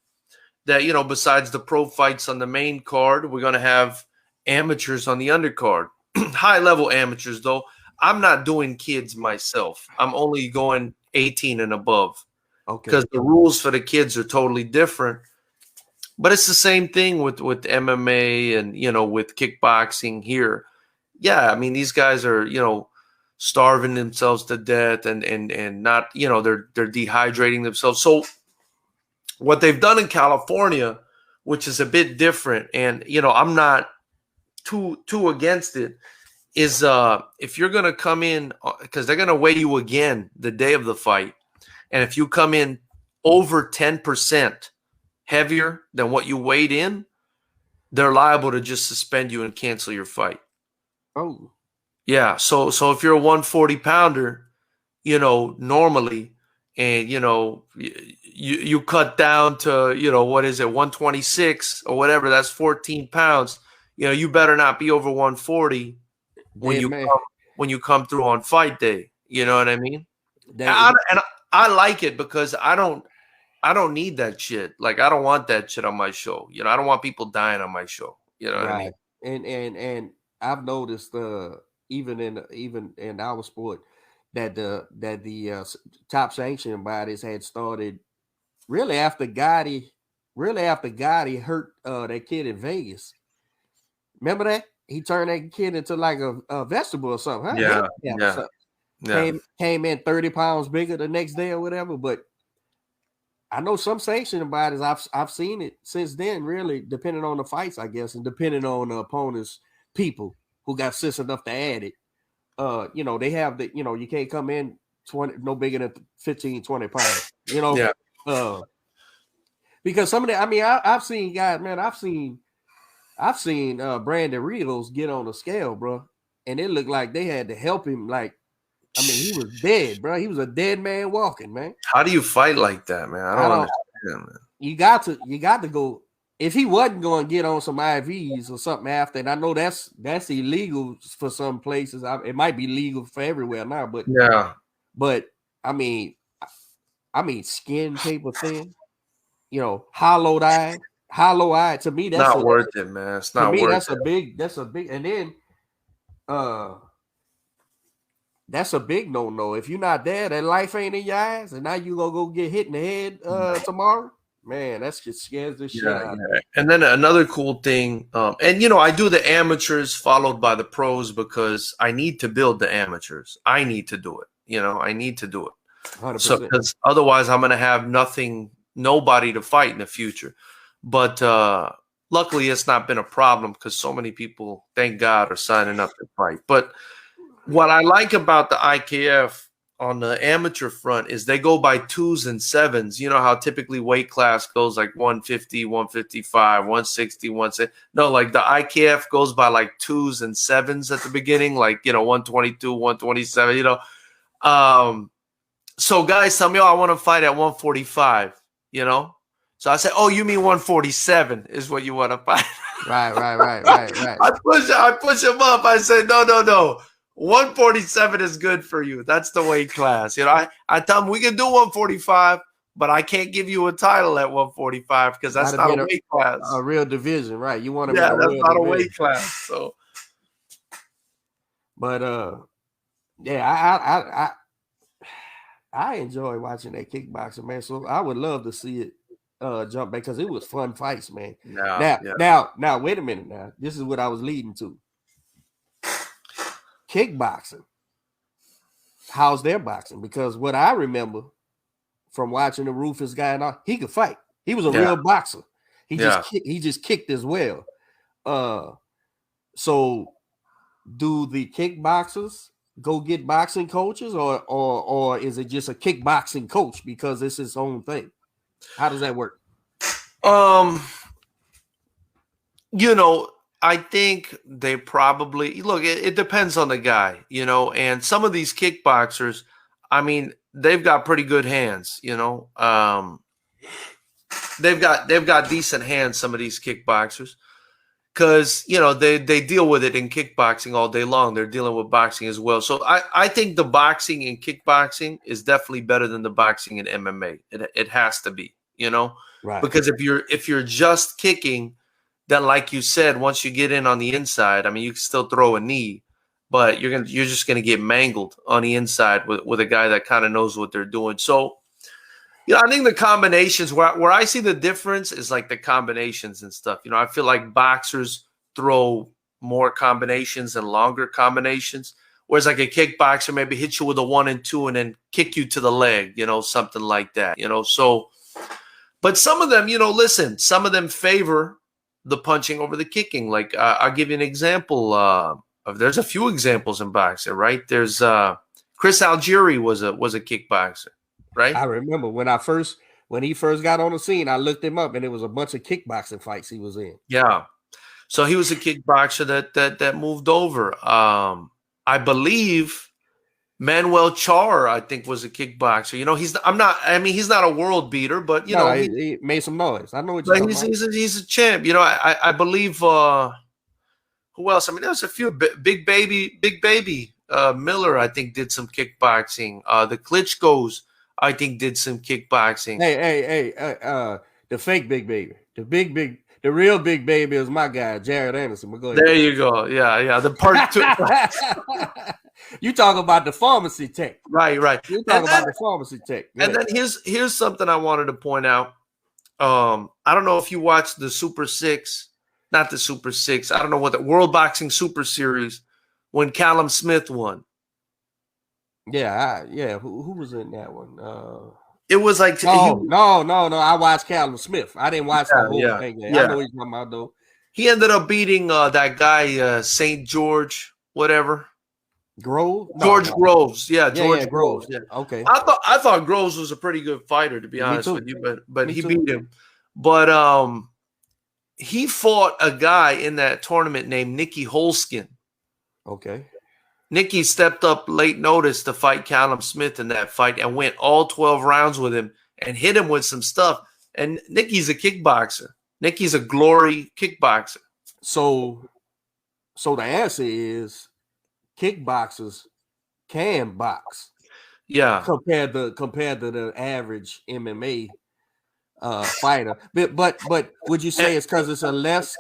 that, besides the pro fights on the main card, we're going to have amateurs on the undercard. High level amateurs, though. I'm not doing kids myself. I'm only going 18 and above. Okay. Because the rules for the kids are totally different. But it's the same thing with MMA and, with kickboxing here. Yeah, I mean, these guys are, starving themselves to death and not, they're dehydrating themselves. So what they've done in California, which is a bit different, and, I'm not too against it, is if you're going to come in, because they're going to weigh you again the day of the fight. And if you come in over 10% heavier than what you weighed in, they're liable to just suspend you and cancel your fight. Oh. Yeah. So if you're a 140 pounder, normally, and, you cut down to, what is it, 126 or whatever, that's 14 pounds. You better not be over 140 when you come through on fight day. You know what I mean? I like it because I don't I don't need that shit. Like, I don't want that shit on my show. You know, I don't want people dying on my show. You know what I mean? And I've noticed even in our sport that the top sanctioning bodies had started really after Gotti hurt that kid in Vegas. Remember that? He turned that kid into like a vegetable or something, huh? Yeah. Came in 30 pounds bigger the next day or whatever. But I know some sanctioning bodies, I've seen it since then, really, depending on the fights, I guess, and depending on the opponent's people who got sense enough to add it. You know, they have the, you know, you can't come in 20, no bigger than 15, 20 pounds, you know. Yeah. Because some of the, I mean, I've seen guys, man, I've seen Brandon Rios get on the scale, bro, and it looked like they had to help him. Like, I mean, he was dead, bro. He was a dead man walking, man. How do you fight like that, man? I don't understand, man. You got to go. If he wasn't going to get on some IVs or something after, and I know that's illegal for some places. It might be legal for everywhere now, but yeah. But I mean, skin paper thin, you know, hollow eye. To me, that's not worth it, man. It's not worth it. That's a big, and then that's a big no. If you're not there, that life ain't in your eyes, and now you gonna go get hit in the head tomorrow. Man, that's just scares the shit out of me. And then another cool thing, and you know, I do the amateurs followed by the pros because I need to build the amateurs. I need to do it. You know, I need to do it. 100%. So, because otherwise, I'm going to have nobody to fight in the future. But luckily, it's not been a problem because so many people, thank God, are signing up to fight. But what I like about the IKF on the amateur front is they go by 2s and 7s. You know how typically weight class goes like 150, 155, 160, 160. No, like the IKF goes by like 2s and 7s at the beginning, like, you know, 122, 127, you know. So guys tell me, oh, I want to fight at 145, you know? So I said, oh, you mean 147 is what you want to fight. Right. I push him up. I said, no. 147 is good for you. That's the weight class. You know, I tell him we can do 145, but I can't give you a title at 145 because that's not a weight class. A real division, right? You want to that's not a weight class. So, but yeah, I enjoy watching that kickboxing, man. So I would love to see it jump back because it was fun fights, man. Now, wait a minute. Now, this is what I was leading to. Kickboxing. How's their boxing? Because what I remember from watching the Rufus guy and all, he could fight. He was a real boxer. He just kicked as well. So do the kickboxers go get boxing coaches or is it just a kickboxing coach because it's his own thing? How does that work? You know, I think they probably look, it depends on the guy, you know, and some of these kickboxers, I mean, they've got pretty good hands, you know. They've got decent hands, some of these kickboxers. Because, you know, they deal with it in kickboxing all day long. They're dealing with boxing as well. So I think the boxing in kickboxing is definitely better than the boxing in MMA. It has to be, you know, right? Because if you're just kicking, then like you said, once you get in on the inside, I mean, you can still throw a knee, but you're just gonna get mangled on the inside with a guy that kind of knows what they're doing. So, you know, I think the combinations where I see the difference is like the combinations and stuff. You know, I feel like boxers throw more combinations and longer combinations, whereas like a kickboxer maybe hit you with a 1 and 2 and then kick you to the leg, you know, something like that, you know. So, but some of them, you know, listen, some of them favor the punching over the kicking. Like I'll give you an example. There's a few examples in boxing, right? There's Chris Algieri was a kickboxer. Right. I remember when he first got on the scene, I looked him up and it was a bunch of kickboxing fights he was in. Yeah. So he was a kickboxer that moved over. I believe Manuel Char, I think, was a kickboxer. You know, he's not a world beater, but you know, he made some noise. I know what you're talking about. He's a champ. You know, I believe who else? I mean, there's a few. Big baby Miller, I think, did some kickboxing. The Klitschko's. I think did some kickboxing. Hey, the fake big baby, the real big baby is my guy, Jared Anderson. But go ahead. There you go. Yeah. The part 2. You talk about the pharmacy tech. Right. You talk about the pharmacy tech. And then here's something I wanted to point out. I don't know if you watched the Super 6, not the Super 6. I don't know what the World Boxing Super Series when Callum Smith won. Yeah. Who was in that one? It was like no. I watched Callum Smith. I didn't watch the whole thing. I know he's talking about though. He ended up beating that guy St. George, whatever. Grove? George Groves. Yeah, George Groves. Yeah. Okay. I thought Groves was a pretty good fighter, to be honest with you, but he beat him. But he fought a guy in that tournament named Nicky Holskin. Okay. Nicky stepped up late notice to fight Callum Smith in that fight and went all 12 rounds with him and hit him with some stuff. And Nicky's a kickboxer. Nicky's a glory kickboxer. So the answer is kickboxers can box. Yeah. Compared to the average MMA fighter. But would you say it's because it's less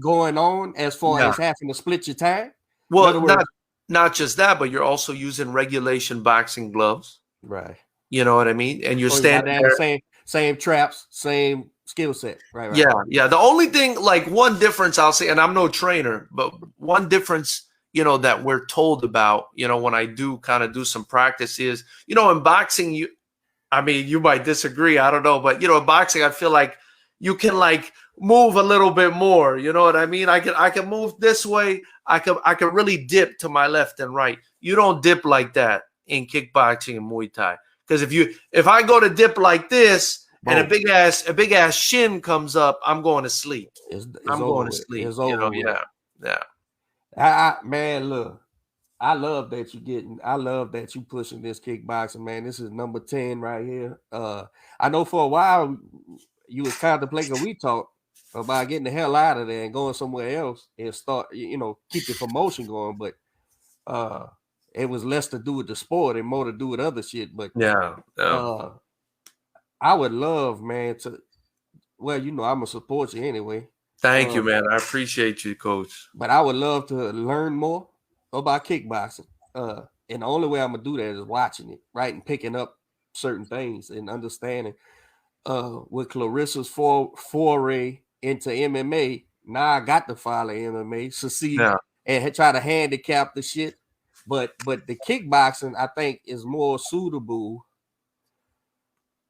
going on as far as having to split your time? Well, not just that, but you're also using regulation boxing gloves. Right. You know what I mean? And you're standing there. Same traps, same skill set. Right. Yeah. The only thing, like one difference I'll say, and I'm no trainer, but one difference, that we're told about, when I do kind of do some practice is, in boxing, you might disagree. I don't know. But, in boxing, I feel like you can move a little bit more. You know what I mean? I can move this way. I can really dip to my left and right. You don't dip like that in kickboxing and Muay Thai. Because if I go to dip like this and a big ass shin comes up, I'm going to sleep. I'm going to sleep. Yeah. Man, look, I love that you pushing this kickboxing, man. This is number 10 right here. I know for a while you was contemplating, we talked about getting the hell out of there and going somewhere else and start, keep the promotion going. But it was less to do with the sport and more to do with other shit. But I would love, man, I'm gonna support you anyway. Thank you, man. I appreciate you, Coach. But I would love to learn more about kickboxing. And the only way I'm gonna do that is watching it, right, and picking up certain things and understanding. With Clarissa's foray into MMA, now I got to follow MMA, succeed, and try to handicap the shit. But the kickboxing, I think, is more suitable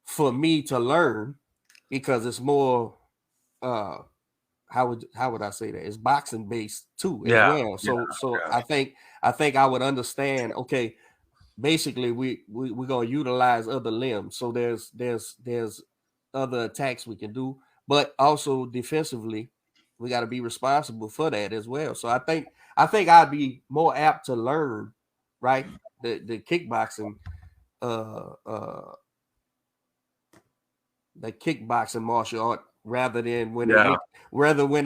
for me to learn because it's more how would I say that? It's boxing based too as well. So I think I would understand. Okay, basically we're gonna utilize other limbs. So there's other attacks we can do, but also defensively, we got to be responsible for that as well. So I think I'd be more apt to learn, right, the kickboxing, the kickboxing martial art rather than when they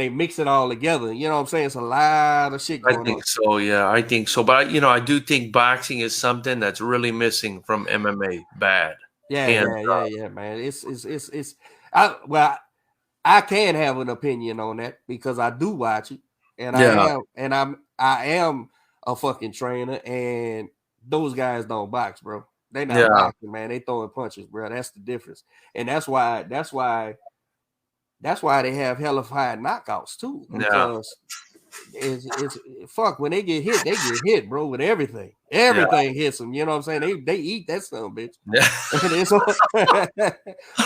mix it all together. You know what I'm saying? It's a lot of shit going on. I think so, yeah. I think so. But I do think boxing is something that's really missing from MMA. Bad. Yeah, man. It's I can have an opinion on that because I do watch it, and I am a fucking trainer, and those guys don't box, bro. They not boxing, man. They throwing punches, bro. That's the difference, and that's why they have hella high knockouts too. Because it's fuck when they get hit, bro, with everything. Everything hits them. You know what I'm saying? They eat that son of a bitch. Yeah.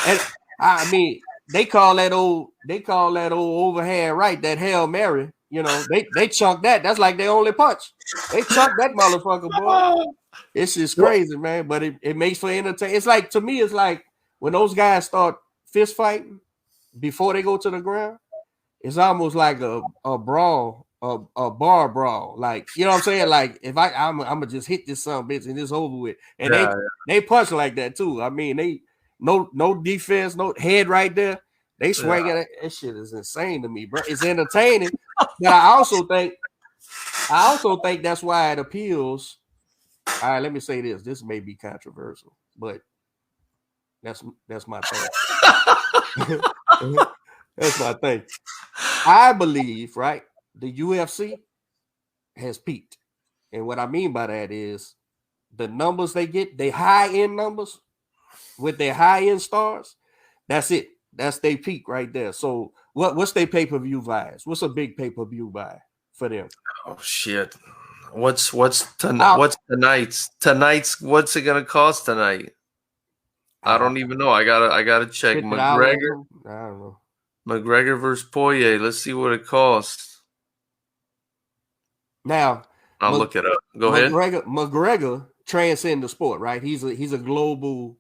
And I mean, they call that old overhand right, that Hail Mary. They chunk that. That's like their only punch. They chunk that motherfucker, boy. It's just crazy, man. But it makes for entertainment. It's like, to me, it's like when those guys start fist fighting before they go to the ground, it's almost like a brawl, a bar brawl. Like, you know what I'm saying? Like, if I'm gonna just hit this son of a bitch and it's over with. And they punch like that too. I mean, they no defense, no head right there. They swing at it. That shit is insane to me, bro. It's entertaining, but I also think that's why it appeals All right, let me say this. This may be controversial, but that's my thing. That's my thing. I believe, right, the UFC has peaked. And what I mean by that is the numbers they get, they high-end numbers with their high-end stars, that's it. That's their peak right there. So what's their pay-per-view buys? What's a big pay-per-view buy for them? Oh shit. What's tonight's what's it gonna cost tonight? I don't even know. I gotta check. $50. McGregor. I don't know. McGregor versus Poirier. Let's see what it costs. Now I'll look it up. Go ahead. McGregor transcends the sport, right? He's a global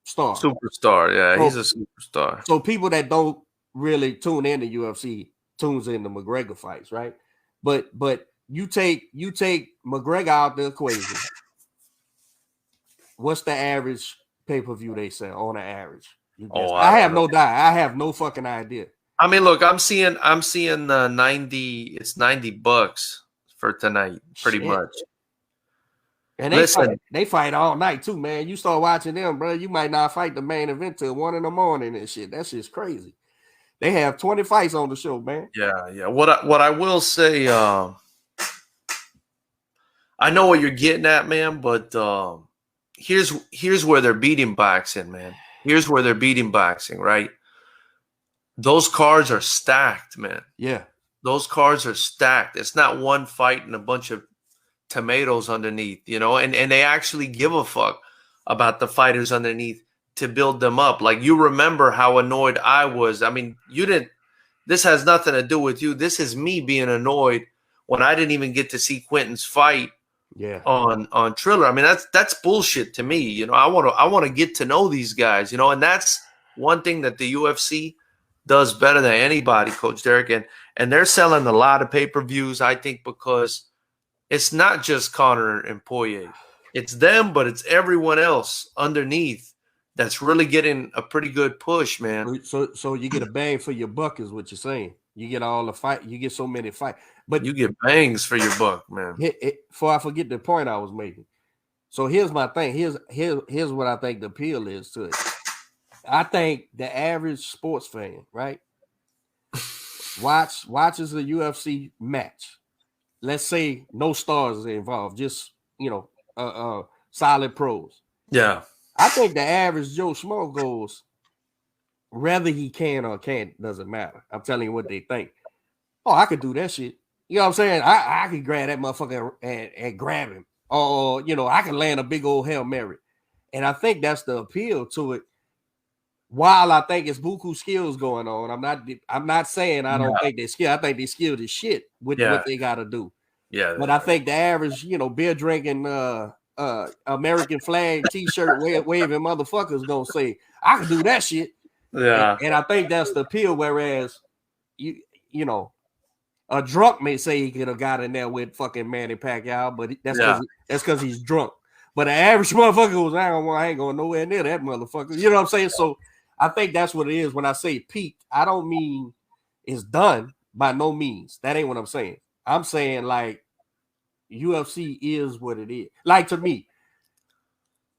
star. Superstar, yeah, he's a superstar. So people that don't really tune into UFC tunes into McGregor fights, right? But you take McGregor out the equation. What's the average pay-per-view they sell on an average? I have no doubt. I have no fucking idea. I mean, look, I'm seeing 90. It's $90 for tonight, pretty much. And they fight all night too, man. You start watching them, bro. You might not fight the main event till 1 a.m. and shit. That's just crazy. They have 20 fights on the show, man. Yeah. What I will say, I know what you're getting at, man. But here's where they're beating boxing, man. Here's where they're beating boxing, right? Those cards are stacked, man. Yeah, those cards are stacked. It's not one fight and a bunch of tomatoes underneath, and they actually give a fuck about the fighters underneath to build them up. Like, you remember how annoyed I was. I mean, this has nothing to do with you. This is me being annoyed when I didn't even get to see Quentin's fight on Triller. I mean, that's bullshit to me. I want to get to know these guys, and that's one thing that the UFC does better than anybody, Coach Derek. And they're selling a lot of pay-per-views, I think, because it's not just Conor and Poirier. It's them, but it's everyone else underneath that's really getting a pretty good push, man. So you get a bang for your buck is what you're saying. You get all the fight. You get so many fights. But you get bangs for your buck, man. Before I forget the point I was making. So here's my thing. Here's what I think the appeal is to it. I think the average sports fan, right, watches a UFC match. Let's say no stars are involved, just solid pros. Yeah. I think the average Joe Schmo goes, whether he can or can't, doesn't matter. I'm telling you what they think. Oh, I could do that shit. You know what I'm saying? I could grab that motherfucker and grab him. Or, I can land a big old Hail Mary. And I think that's the appeal to it. While I think it's buku skills going on, I'm not saying I don't think they're skilled. I think they skilled as shit with what they got to do. Yeah. But I think the average, beer drinking, American flag T-shirt waving motherfuckers gonna say, I can do that shit. Yeah. And I think that's the appeal. Whereas a drunk may say he could have got in there with fucking Manny Pacquiao, but that's because he's drunk. But the average motherfucker goes, I ain't going nowhere near that motherfucker. You know what I'm saying? So I think that's what it is. When I say peaked, I don't mean it's done by no means. That ain't what I'm saying. I'm saying like UFC is what it is. Like, to me,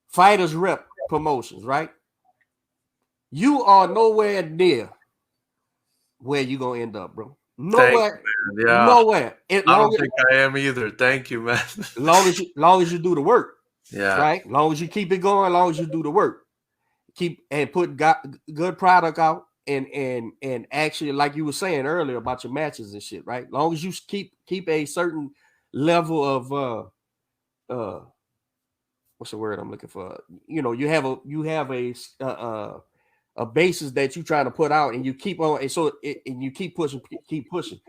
fighters rep promotions, right? You are nowhere near where you gonna end up, bro. Nowhere. Nowhere. I don't think I am either. Thank you, man. long as you do the work. Yeah. Right? Long as you keep it going, long as you do the work. Keep and put good product out and actually, like you were saying earlier about your matches and shit, right? Long as you keep a certain level of what's the word I'm looking for? You have a basis that you try to put out, and you keep on, and you keep pushing.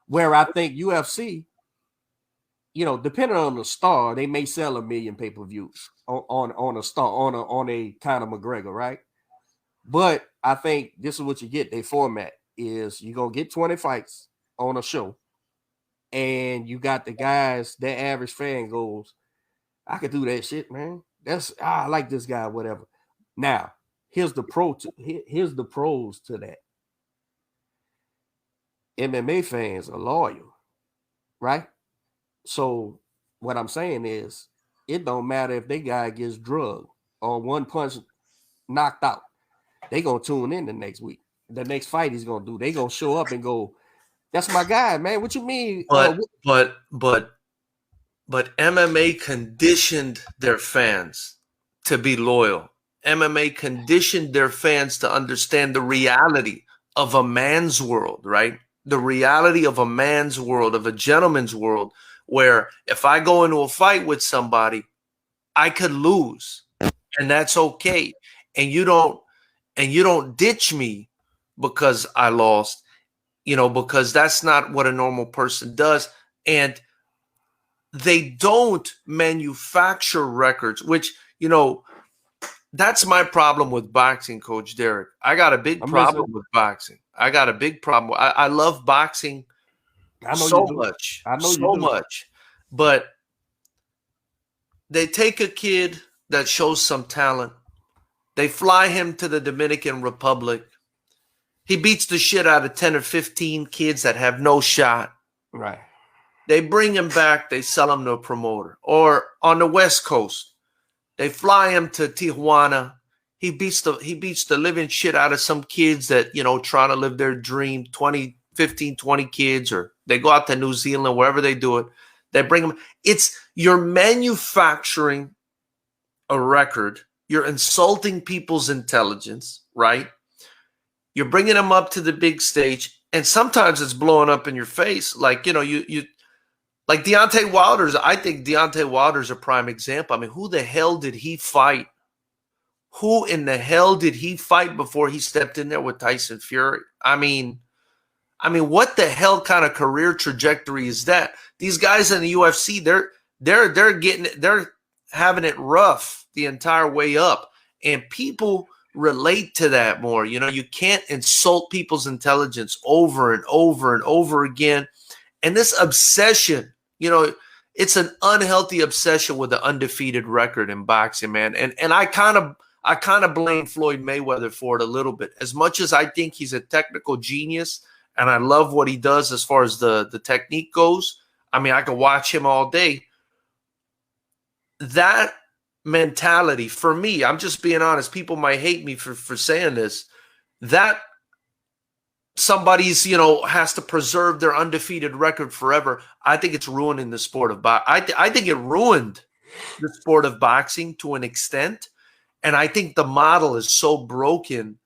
Where I think UFC, depending on the star, they may sell 1 million pay-per-views on a star, on a Conor McGregor, right? But I think this is what you get. Their format is you're gonna get 20 fights on a show, and you got the guys. Their average fan goes, I could do that shit, man. I like this guy, whatever. Now, here's the pros to that. MMA fans are loyal, right? So what I'm saying is, it don't matter if they guy gets drugged or one punch knocked out. They gonna tune in the next week. The next fight he's gonna do. They gonna show up and go, "That's my guy, man. What you mean?" But MMA conditioned their fans to be loyal. MMA conditioned their fans to understand the reality of a man's world, right? The reality of a man's world, of a gentleman's world, where if I go into a fight with somebody, I could lose, and that's okay. And you don't ditch me because I lost, because that's not what a normal person does. And they don't manufacture records, which, that's my problem with boxing, Coach Derek. I got a big problem with boxing. I got a big problem. I love boxing so much. I know so much. But they take a kid that shows some talent. They fly him to the Dominican Republic. He beats the shit out of 10 or 15 kids that have no shot. Right. They bring him back. They sell him to a promoter. Or on the West Coast, they fly him to Tijuana. He beats the living shit out of some kids that, trying to live their dream, 15, 20 kids, or they go out to New Zealand, wherever they do it. They bring them. You're manufacturing a record. You're insulting people's intelligence, right? You're bringing them up to the big stage, and sometimes it's blowing up in your face. Like, like Deontay Wilder's. I think Deontay Wilder's a prime example. I mean, who the hell did he fight? Who in the hell did he fight before he stepped in there with Tyson Fury? I mean, what the hell kind of career trajectory is that? These guys in the UFC, they're having it rough the entire way up, and people relate to that more. You can't insult people's intelligence over and over and over again. And this obsession, it's an unhealthy obsession with the undefeated record in boxing, man. And I kind of blame Floyd Mayweather for it a little bit. As much as I think he's a technical genius and I love what he does as far as the technique goes, I mean, I could watch him all day. That mentality, for me, I'm just being honest, people might hate me for saying this, that somebody's, has to preserve their undefeated record forever. I think it's ruining the sport of boxing. I think it ruined the sport of boxing to an extent. And I think the model is so broken.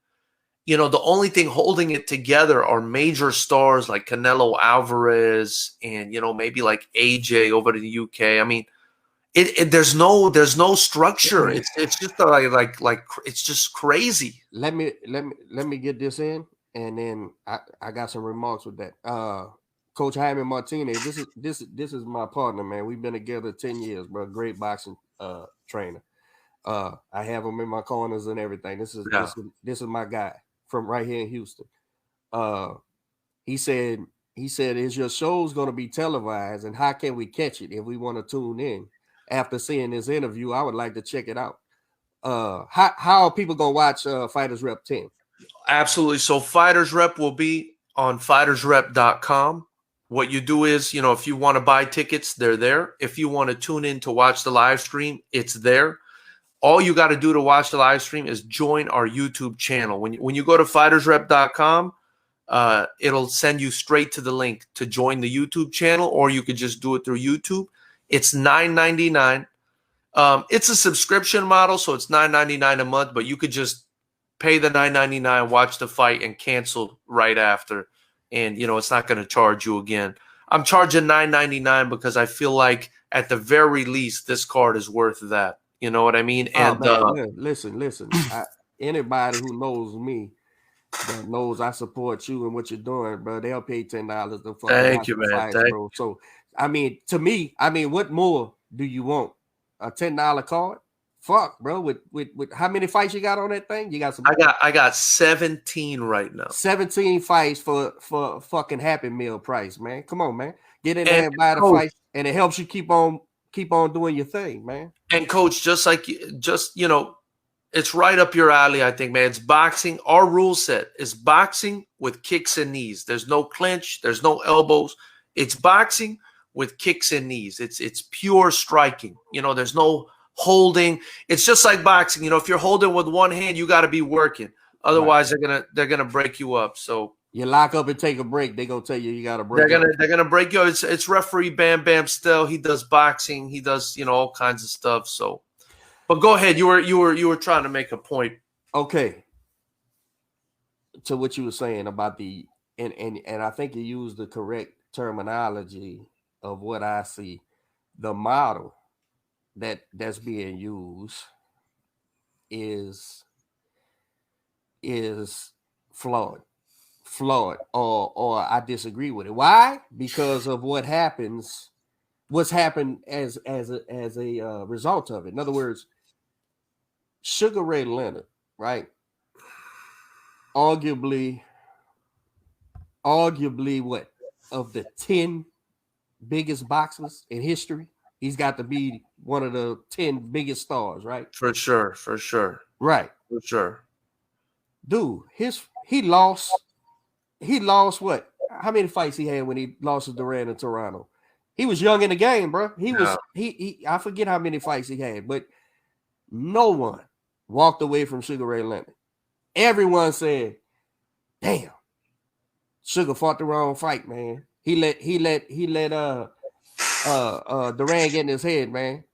The only thing holding it together are major stars like Canelo Alvarez and, maybe like AJ over to the UK. I mean, there's no structure. It's just like it's just crazy. Let me get this in, and then I got some remarks with that. Coach Jaime Martinez, this is my partner, man. We've been together 10 years, bro. Great boxing trainer. I have him in my corners and everything. This is my guy from right here in Houston. He said, is your show's going to be televised, and how can we catch it if we want to tune in? After seeing this interview, I would like to check it out. How are people going to watch Fighters Rep 10? Absolutely. So Fighters Rep will be on fightersrep.com. What you do is, if you want to buy tickets, they're there. If you want to tune in to watch the live stream, it's there. All you got to do to watch the live stream is join our YouTube channel. When you go to fightersrep.com, it'll send you straight to the link to join the YouTube channel, or you could just do it through YouTube. It's $9.99. It's a subscription model, so it's $9.99 a month, but you could just pay the $9.99, watch the fight, and cancel right after. And, it's not going to charge you again. I'm charging $9.99 because I feel like at the very least, this card is worth that. You know what I mean? And listen. Anybody who knows me that knows I support you and what you're doing, bro, they'll pay $10 to fucking thank you, man. Fights, bro. So, to me, what more do you want? A $10 card? Fuck, bro. With how many fights you got on that thing? You got some. I got 17 right now. 17 fights for fucking Happy Meal price, man. Come on, man. Get in there and buy the fight, and it helps you keep on doing your thing, man. And Coach, it's right up your alley, I think, man. It's boxing. Our rule set is boxing with kicks and knees. There's no clinch. There's no elbows. It's boxing with kicks and knees. It's pure striking. You know, there's no holding. It's just like boxing. You know, if you're holding with one hand, you got to be working. Otherwise, they're gonna break you up. So you lock up and take a break. They're gonna tell you got to break. They're gonna break you up. It's referee Bam Bam still. He does boxing. He does, you know, all kinds of stuff. So, but go ahead. You were trying to make a point. Okay. To what you were saying about and I think you used the correct terminology of what I see. The model that's being used is flawed, or I disagree with it. Why? Because of what's happened as a result of it. In other words, Sugar Ray Leonard, right? Arguably what, of the 10 biggest boxers in history, he's got to be one of the 10 biggest stars, right? For sure. Right. For sure. Dude, he lost what? How many fights he had when he lost to Duran in Toronto? He was young in the game, bro. I forget how many fights he had, but no one walked away from Sugar Ray Leonard. Everyone said, damn, Sugar fought the wrong fight, man. He let Duran get in his head, man.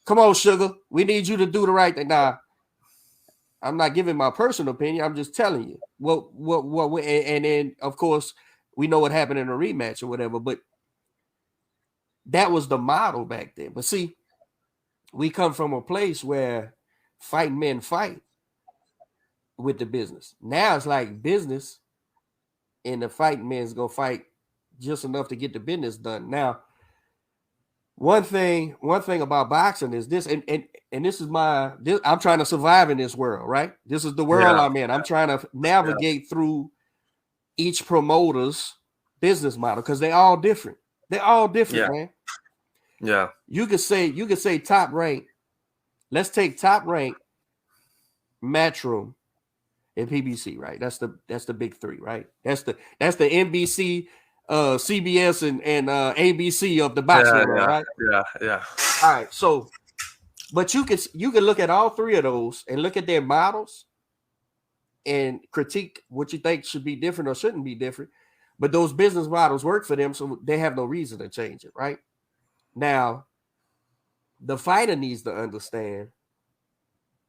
Come on, Sugar. We need you to do the right thing. Now, I'm not giving my personal opinion. I'm just telling you what and then of course we know what happened in a rematch or whatever, but that was the model back then. But see, we come from a place where fighting men fight with the business. Now it's like business, and the fighting men's gonna fight just enough to get the business done. Now, one thing about boxing is this, and this is I'm trying to survive in this world, right? This is the world I'm in. I'm trying to navigate through each promoter's business model because they're all different. They're all different, man. Yeah. You could say Top Rank. Let's take Top Rank, Matchroom, and PBC, right? That's the big three, right? That's the NBC, CBS, and ABC of the boxing world, right? Yeah. All right. So, but you could look at all three of those and look at their models and critique what you think should be different or shouldn't be different. But those business models work for them, so they have no reason to change it, right? Now, the fighter needs to understand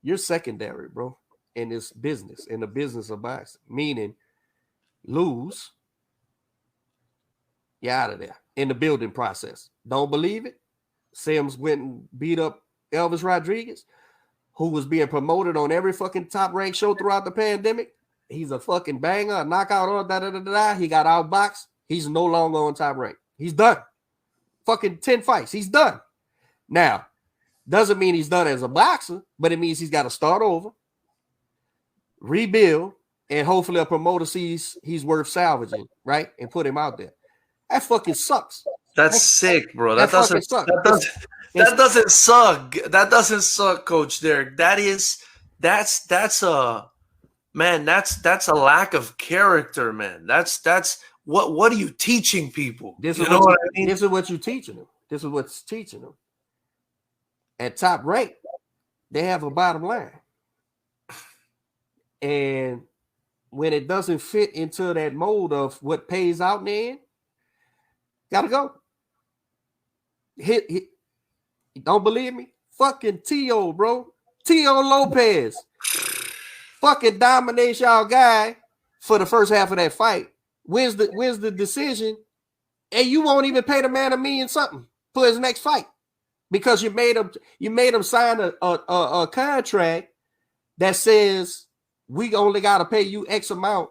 you're secondary, bro, in this business, in the business of boxing. Meaning, lose, you're out of there in the building process. Don't believe it? Sims went and beat up Elvis Rodriguez, who was being promoted on every fucking Top Rank show throughout the pandemic. He's a fucking banger, a knockout on da. He got outboxed. He's no longer on Top Rank. He's done. Fucking 10 fights. He's done. Now, doesn't mean he's done as a boxer, but it means he's got to start over, rebuild, and hopefully a promoter sees he's worth salvaging, right? And put him out there. That fucking sucks. That's sick, bro. That doesn't suck. That doesn't suck, Coach Derek. That's a lack of character, man. That's what are you teaching people? This is what you're teaching them. This is what's teaching them. At Top Rank, they have a bottom line. And when it doesn't fit into that mold of what pays out in the end, gotta go. Don't believe me? Fucking T.O., bro. T.O. Lopez. Fucking dominates y'all guy for the first half of that fight. Wins the decision, and you won't even pay the man $1 million something for his next fight because you made him sign a contract that says we only got to pay you X amount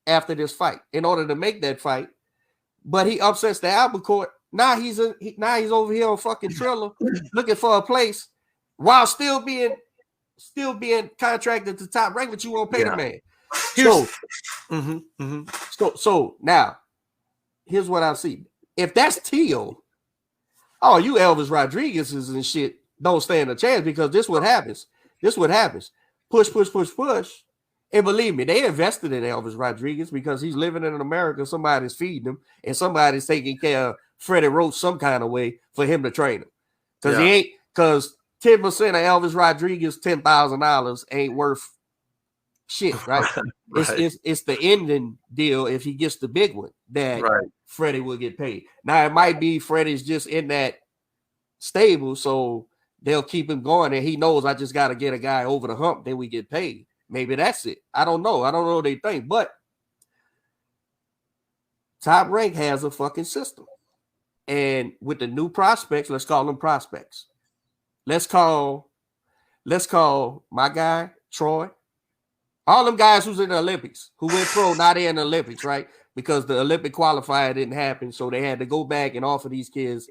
after this fight in order to make that fight. But he upsets the apple cart. Now he's over here on fucking Triller looking for a place while still being contracted to Top Rank, but you won't pay the man. So now, here's what I see. If that's T.O., you Elvis Rodriguez's and shit don't stand a chance because this what happens. Push. And believe me, they invested in Elvis Rodriguez because he's living in America. Somebody's feeding him and somebody's taking care of Freddie wrote some kind of way for him to train him. Because Yeah. he ain't, because 10% of Elvis Rodriguez $10,000 ain't worth shit, right? Right. It's the ending deal if he gets the big one that Right. Freddie will get paid. Now it might be Freddie's just in that stable, so they'll keep him going, and he knows I just got to get a guy over the hump, then we get paid. Maybe that's it. I don't know. I don't know what they think, but Top Rank has a fucking system. And with the new prospects, let's call them prospects. Let's call my guy, Troy. All them guys who's in the Olympics, who went pro, not in the Olympics, right? Because the Olympic qualifier didn't happen. So they had to go back and offer these kids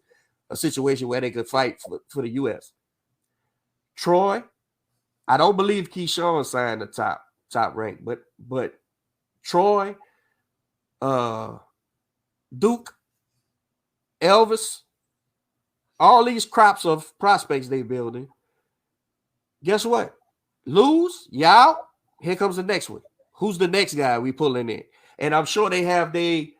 a situation where they could fight for the U.S. Troy, I don't believe Keyshawn signed the top rank, but Troy, Duke, Elvis, all these crops of prospects they building. Guess what? Lose, y'all. Here comes the next one. Who's the next guy we pulling in? And I'm sure they have they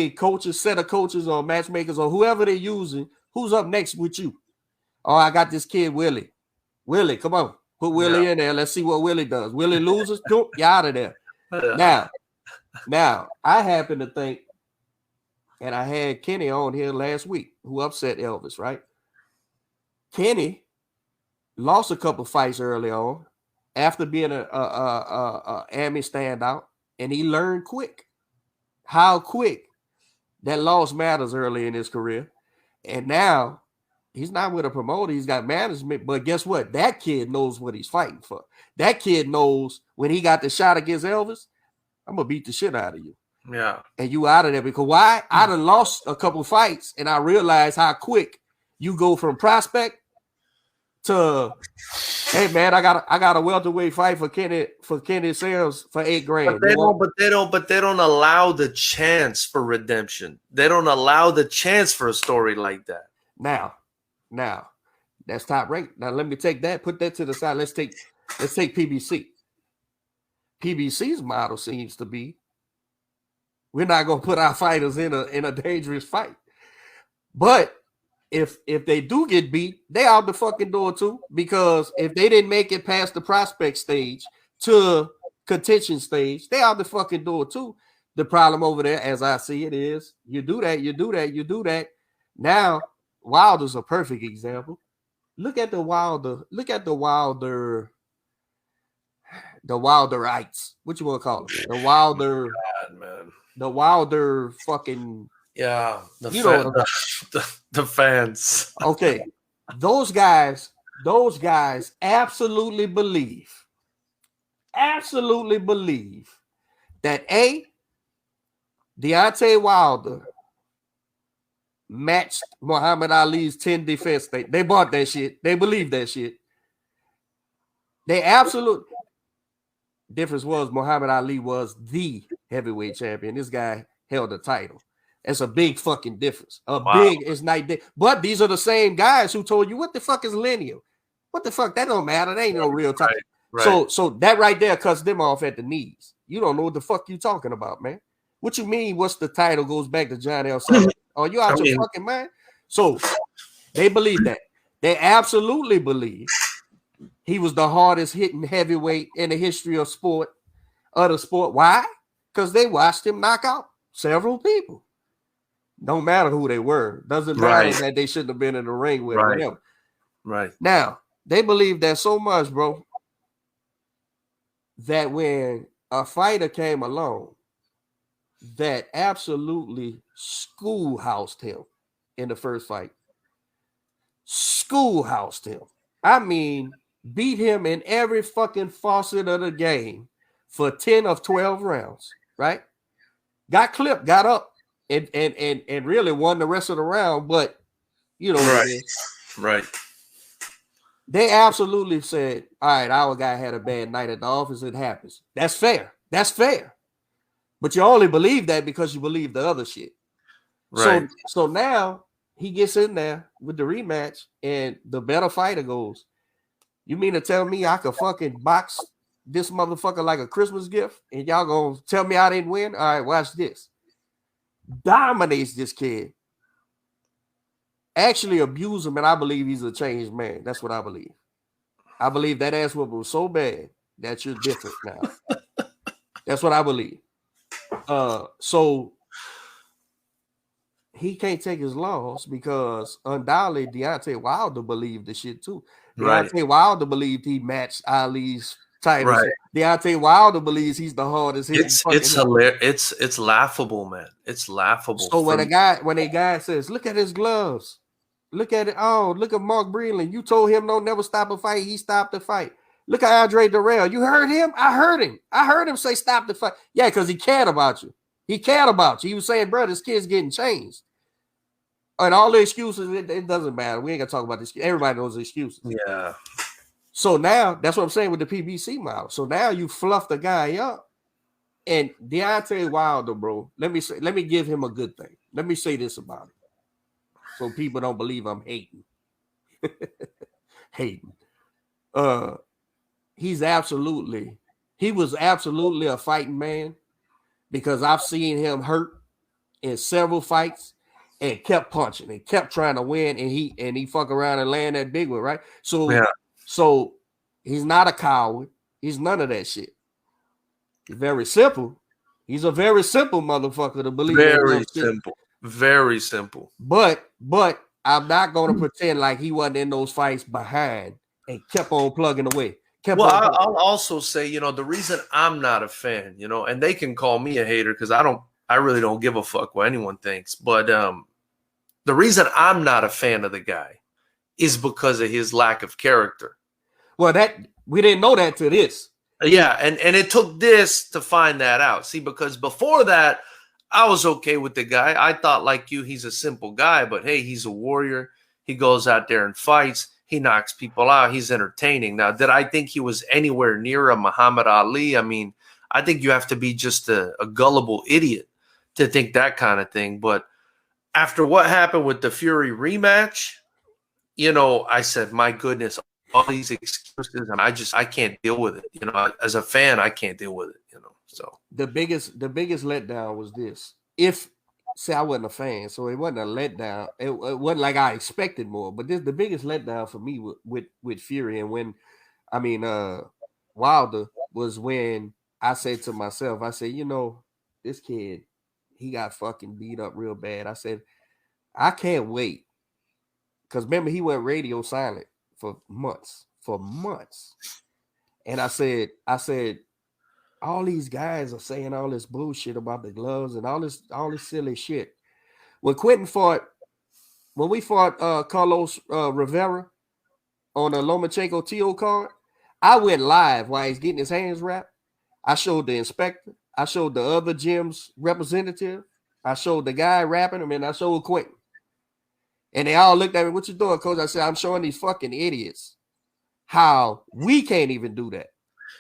coaches, set of coaches or matchmakers or whoever they're using. Who's up next with you? Oh, I got this kid, Willie. Willie, come on. Put Willie in there. Let's see what Willie does. Willie loses, you out of there. Now, I happen to think, and I had Kenny on here last week, who upset Elvis, right? Kenny lost a couple fights early on after being a Army standout, and he learned quick how quick that loss matters early in his career. And now he's not with a promoter, he's got management, but guess what? That kid knows what he's fighting for. That kid knows when he got the shot against Elvis, I'm going to beat the shit out of you. Yeah. And you out of there because why? I done lost a couple fights and I realized how quick you go from prospect to, hey man, I got a welterweight fight for Kenny Sales for $8,000. But they don't allow the chance for redemption. They don't allow the chance for a story like that. Now, that's Top Rank. Now let me take that, put that to the side. Let's take PBC. PBC's model seems to be, we're not gonna put our fighters in a dangerous fight. But if they do get beat, they out the fucking door too. Because if they didn't make it past the prospect stage to contention stage, they out the fucking door too. The problem over there, as I see it, is you do that. Now, Wilder's a perfect example. Look at the Wilderites. What you want to call them? The Wilder, God, man. The Wilder fucking. Yeah, the fans. Okay, those guys absolutely believe that Deontay Wilder matched Muhammad Ali's 10 defense. They bought that shit. They believe that shit. They absolute difference was Muhammad Ali was the heavyweight champion. This guy held the title. It's a big fucking difference. Big is night day. But these are the same guys who told you what the fuck is lineal. What the fuck? That don't matter. That ain't no real title. Right. So that right there cuts them off at the knees. You don't know what the fuck you talking about, man. What you mean? What's the title goes back to John L. Sullivan? Oh, you out your fucking mind? So they believe that. They absolutely believe he was the hardest hitting heavyweight in the history of the sport. Why? Because they watched him knock out several people. Don't matter who they were. Doesn't matter that they shouldn't have been in the ring with him. Right. Now, they believe that so much, bro, that when a fighter came along that absolutely schoolhoused him in the first fight. Schoolhoused him. I mean, beat him in every fucking facet of the game for 10 of 12 rounds, right? Got clipped, got up, and really won the rest of the round, but you know what it is. Right. They absolutely said, all right, our guy had a bad night at the office. It happens. That's fair. But you only believe that because you believe the other shit. Right. So now he gets in there with the rematch, and the better fighter goes, you mean to tell me I could fucking box this motherfucker like a Christmas gift, and y'all gonna tell me I didn't win? All right, watch this. Dominates this kid actually abuse him, and I believe he's a changed man. That's what I believe. I believe that ass whooping was so bad that you're different now. That's what I believe. So he can't take his loss because undoubtedly Deontay Wilder believed the shit too. Right. Deontay Wilder believed he matched Ali's titles. Right. Deontay Wilder believes he's the hardest hitting. It's hilarious. It's laughable, man. It's laughable. So when a guy says, "Look at his gloves, look at it. Oh, look at Mark Breland. You told him don't never stop a fight. He stopped the fight. Look at Andre Durrell. You heard him? I heard him. I heard him say stop the fight. Yeah, because he cared about you. He cared about you. He was saying, bro, this kid's getting changed. And all the excuses, it doesn't matter. We ain't gonna talk about this. Everybody knows the excuses. Yeah. So now that's what I'm saying with the PBC model. So now you fluff the guy up, and Deontay Wilder, bro. Let me give him a good thing. Let me say this about him, so people don't believe I'm hating. He was absolutely a fighting man, because I've seen him hurt in several fights and kept punching and kept trying to win, and he fuck around and land that big one, right? So he's not a coward. He's none of that shit. He's very simple. He's a very simple motherfucker to believe. Very simple. Very simple. But I'm not going to pretend like he wasn't in those fights behind and kept on plugging away. I'll also say, the reason I'm not a fan, and they can call me a hater because I really don't give a fuck what anyone thinks. But the reason I'm not a fan of the guy is because of his lack of character. Well, that we didn't know that to this. Yeah, and it took this to find that out. See, because before that, I was okay with the guy. I thought, like you, he's a simple guy, but hey, he's a warrior. He goes out there and fights. He knocks people out. He's entertaining. Now, did I think he was anywhere near a Muhammad Ali? I mean, I think you have to be just a gullible idiot to think that kind of thing. But after what happened with the Fury rematch, I said, my goodness, all these excuses, and I can't deal with it. As a fan, I can't deal with it. So the biggest letdown was this. I wasn't a fan, so it wasn't a letdown. It wasn't like I expected more. But the biggest letdown for me with Fury and Wilder was when I said to myself, I said, this kid, he got fucking beat up real bad. I said, I can't wait. Because remember, he went radio silent for months. And I said, all these guys are saying all this bullshit about the gloves and all this silly shit. When we fought Carlos Rivera on a Lomachenko TO card, I went live while he's getting his hands wrapped. I showed the inspector. I showed the other gym's representative. I showed the guy rapping him, and I showed Quentin. And they all looked at me, what you doing, coach? I said, I'm showing these fucking idiots how we can't even do that.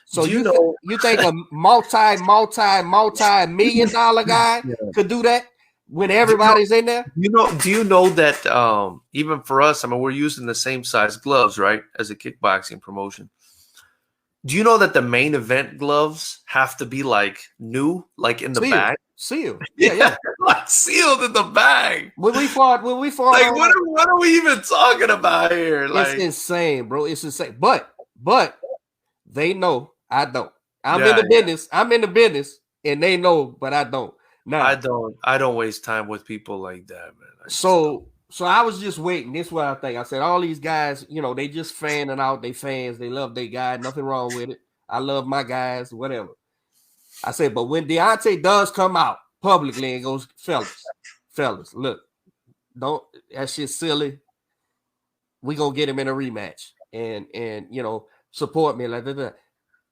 So you think a multi-million dollar guy could do that when everybody's in there? Do you know that even for us, we're using the same size gloves, right? As a kickboxing promotion. Do you know that the main event gloves have to be like new, like in the bag? Sealed. Yeah. Like sealed in the bag. When we fought like what are we even talking about here? Like, it's insane, bro. It's insane. But they know I don't. I'm in the business, and they know, but I don't. Now I don't waste time with people like that, man. So I was just waiting. This is what I think. I said all these guys, they just fanning out. They fans. They love their guy. Nothing wrong with it. I love my guys. Whatever. I said, but when Deontay does come out publicly and goes, fellas, look, don't, that shit's silly. We gonna get him in a rematch and support me like that.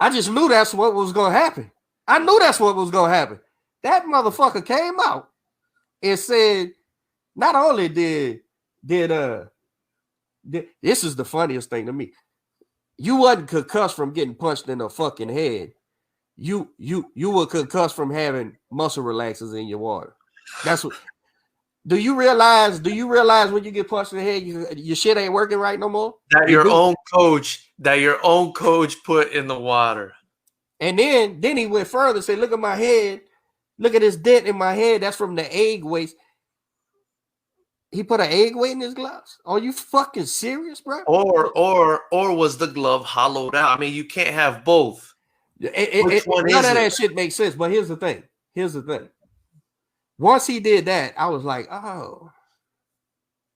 I just knew that's what was gonna happen. I knew that's what was gonna happen. That motherfucker came out and said, not only did this is the funniest thing to me. You wasn't concussed from getting punched in the fucking head. You were concussed from having muscle relaxers in your water. That's what. Do you realize when you get punched in the head, your shit ain't working right no more? That your own coach put in the water. And then he went further and said, look at my head. Look at this dent in my head. That's from the egg waste. He put an egg weight in his gloves. Are you fucking serious, bro? Or was the glove hollowed out? I mean, you can't have both. Which one none is of it? that shit makes sense. But here's the thing. Once he did that, I was like, oh,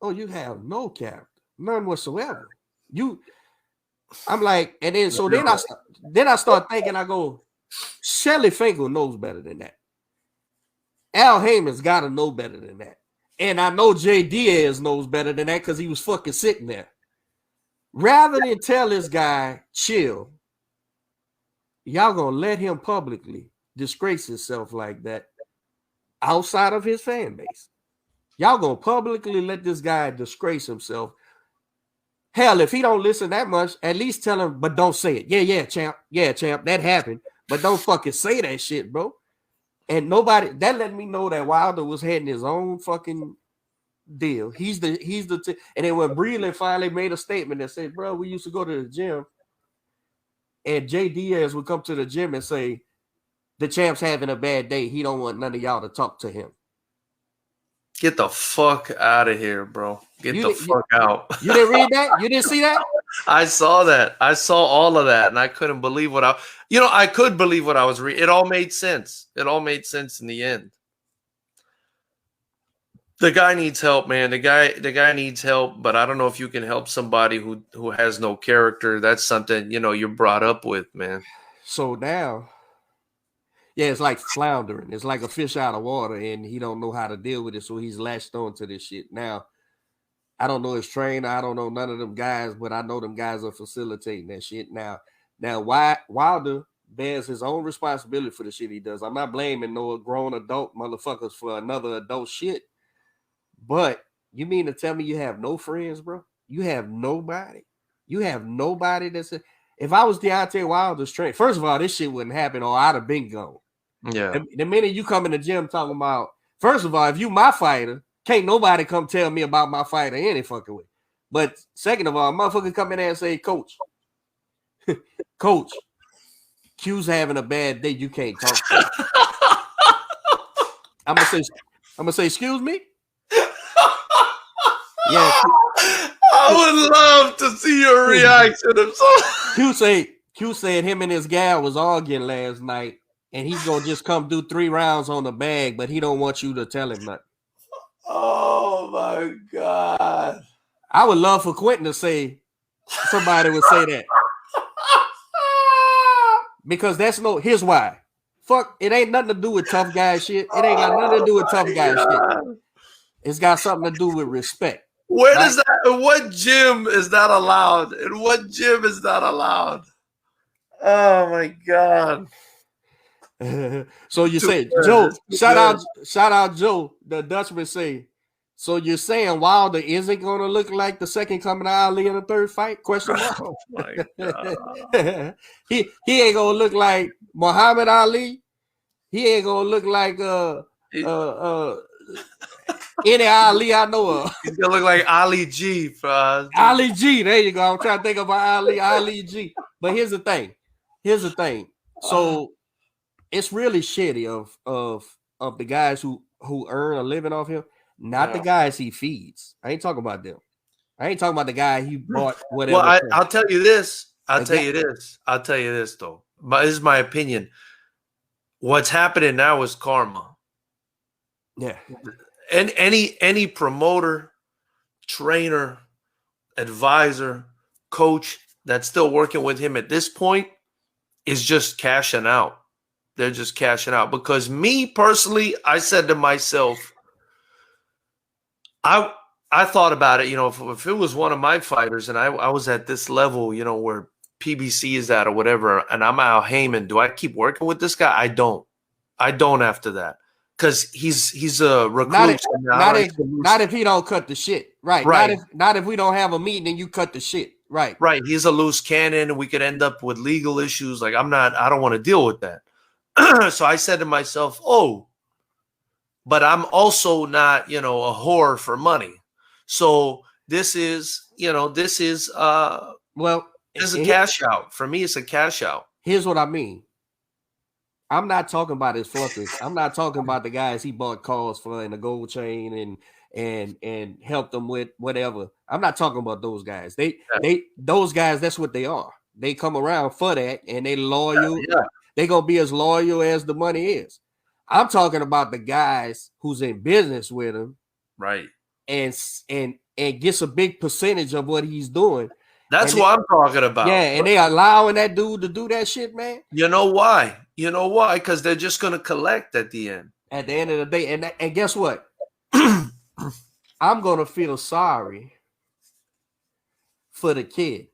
you have no character, none whatsoever. I'm like, and then so then I start thinking. I go, Shelly Finkel knows better than that. Al Heyman's got to know better than that. And I know Jay Diaz knows better than that because he was fucking sitting there. Rather than tell this guy, chill, y'all gonna let him publicly disgrace himself like that outside of his fan base. Y'all gonna publicly let this guy disgrace himself. Hell, if he don't listen that much, at least tell him, but don't say it. Yeah, champ. Yeah, champ, that happened. But don't fucking say that shit, bro. And nobody, that let me know that Wilder was heading his own fucking deal. He's the and then when Breland finally made a statement that said, bro, we used to go to the gym, and Jay Diaz would come to the gym and say, the champ's having a bad day. He don't want none of y'all to talk to him. Get the fuck out of here, bro. Get the fuck out. You didn't read that? You didn't see that? I saw that. I saw all of that, and I couldn't believe I could believe what I was reading. It all made sense. It all made sense in the end. The guy needs help, man. The guy needs help, but I don't know if you can help somebody who has no character. That's something, you're brought up with, man. So now, yeah, it's like floundering. It's like a fish out of water, and he don't know how to deal with it, so he's latched on to this shit. Now, I don't know his trainer. I don't know none of them guys, but I know them guys are facilitating that shit. Now why Wilder bears his own responsibility for the shit he does. I'm not blaming no grown adult motherfuckers for another adult shit. But you mean to tell me you have no friends, bro? You have nobody. You have nobody that's if I was Deontay Wilder's trainer, first of all, this shit wouldn't happen or I'd have been gone. Yeah. The minute you come in the gym talking about, first of all, if you my fighter, can't nobody come tell me about my fighter any fucking way. But second of all, motherfucker come in there and say, Coach, Q's having a bad day. You can't talk to him. I'm gonna say, excuse me? Yeah. I would love to see your reaction. Q said him and his gal was arguing last night, and he's gonna just come do 3 rounds on the bag, but he don't want you to tell him nothing. Oh my God. I would love for Quentin to say, somebody would say that. Because here's why. Fuck, it ain't nothing to do with tough guy shit. It ain't got nothing to do with tough guy shit. It's got something to do with respect. Where does that, in what gym is that allowed? In what gym is that allowed? Oh my God. So you say, Joe, shout out Joe, the Dutchman say, so you're saying Wilder isn't going to look like the second coming of Ali in the third fight? Question mark. Oh my God. he ain't going to look like Muhammad Ali. He ain't going to look like any Ali I know of. He's going to look like Ali G. Ali G. There you go. I'm trying to think about Ali G. But here's the thing. So it's really shitty of the guys who earn a living off him, not the guys he feeds. I ain't talking about them. I ain't talking about the guy he bought whatever. Well, I'll tell you this. I'll tell you this though. This is my opinion. What's happening now is karma. Yeah. And any promoter, trainer, advisor, coach that's still working with him at this point is just cashing out. They're just cashing out. Because me personally, I said to myself, I thought about it, if it was one of my fighters and I was at this level, where PBC is at or whatever, and I'm Al Heyman, do I keep working with this guy? I don't after that. Because he's a recluse. Not if he don't cut the shit. Right. Not if we don't have a meeting and you cut the shit. Right. Right. He's a loose cannon and we could end up with legal issues. Like I don't want to deal with that. So I said to myself, but I'm also not, a whore for money. So this is a cash out. For me, it's a cash out. Here's what I mean. I'm not talking about his flunkers. I'm not talking about the guys he bought cars for and the gold chain and help them with whatever. I'm not talking about those guys. Those guys, that's what they are. They come around for that, and they loyal. Yeah. They gonna be as loyal as the money is. I'm talking about the guys who's in business with him, Right. and gets a big percentage of what he's doing. That's what I'm talking about. Yeah, and they allowing that dude to do that shit, man. You know why? Because they're just gonna collect at the end. At the end of the day, and guess what? I'm gonna feel sorry for the kid.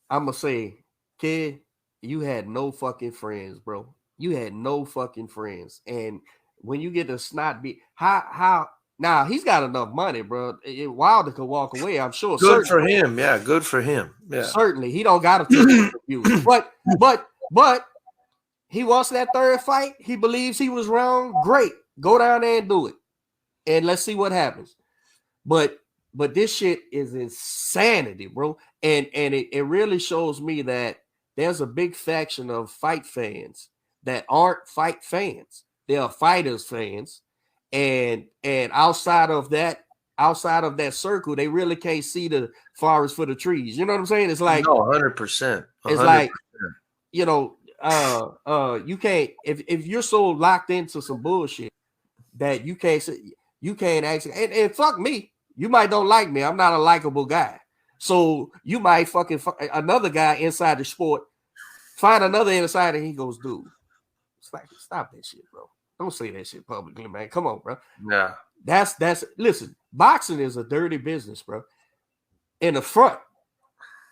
I'm gonna say, kid, you had no fucking friends, bro. You had no fucking friends. And when you get the snot beat, how now he's got enough money, bro. Wilder could walk away, I'm sure. Good for him. Yeah, good for him. Yeah. Certainly. He don't gotta take reviews. But he wants that third fight. He believes he was wrong. Great. Go down there and do it. And let's see what happens. But this shit is insanity, bro. And it really shows me that there's a big faction of fight fans that aren't fight fans. They are fighters fans. And outside of that circle, they really can't see the forest for the trees. You know what I'm saying? It's like 100%. It's like, you know, you can't if you're so locked into some bullshit that you can't actually and fuck me. You might don't like me. I'm not a likable guy. So you might fucking another guy inside the sport, find another insider, and he goes, dude, it's like, stop that shit, bro. Don't say that shit publicly, man. Come on, bro. Yeah. That's listen, boxing is a dirty business, bro. In the front,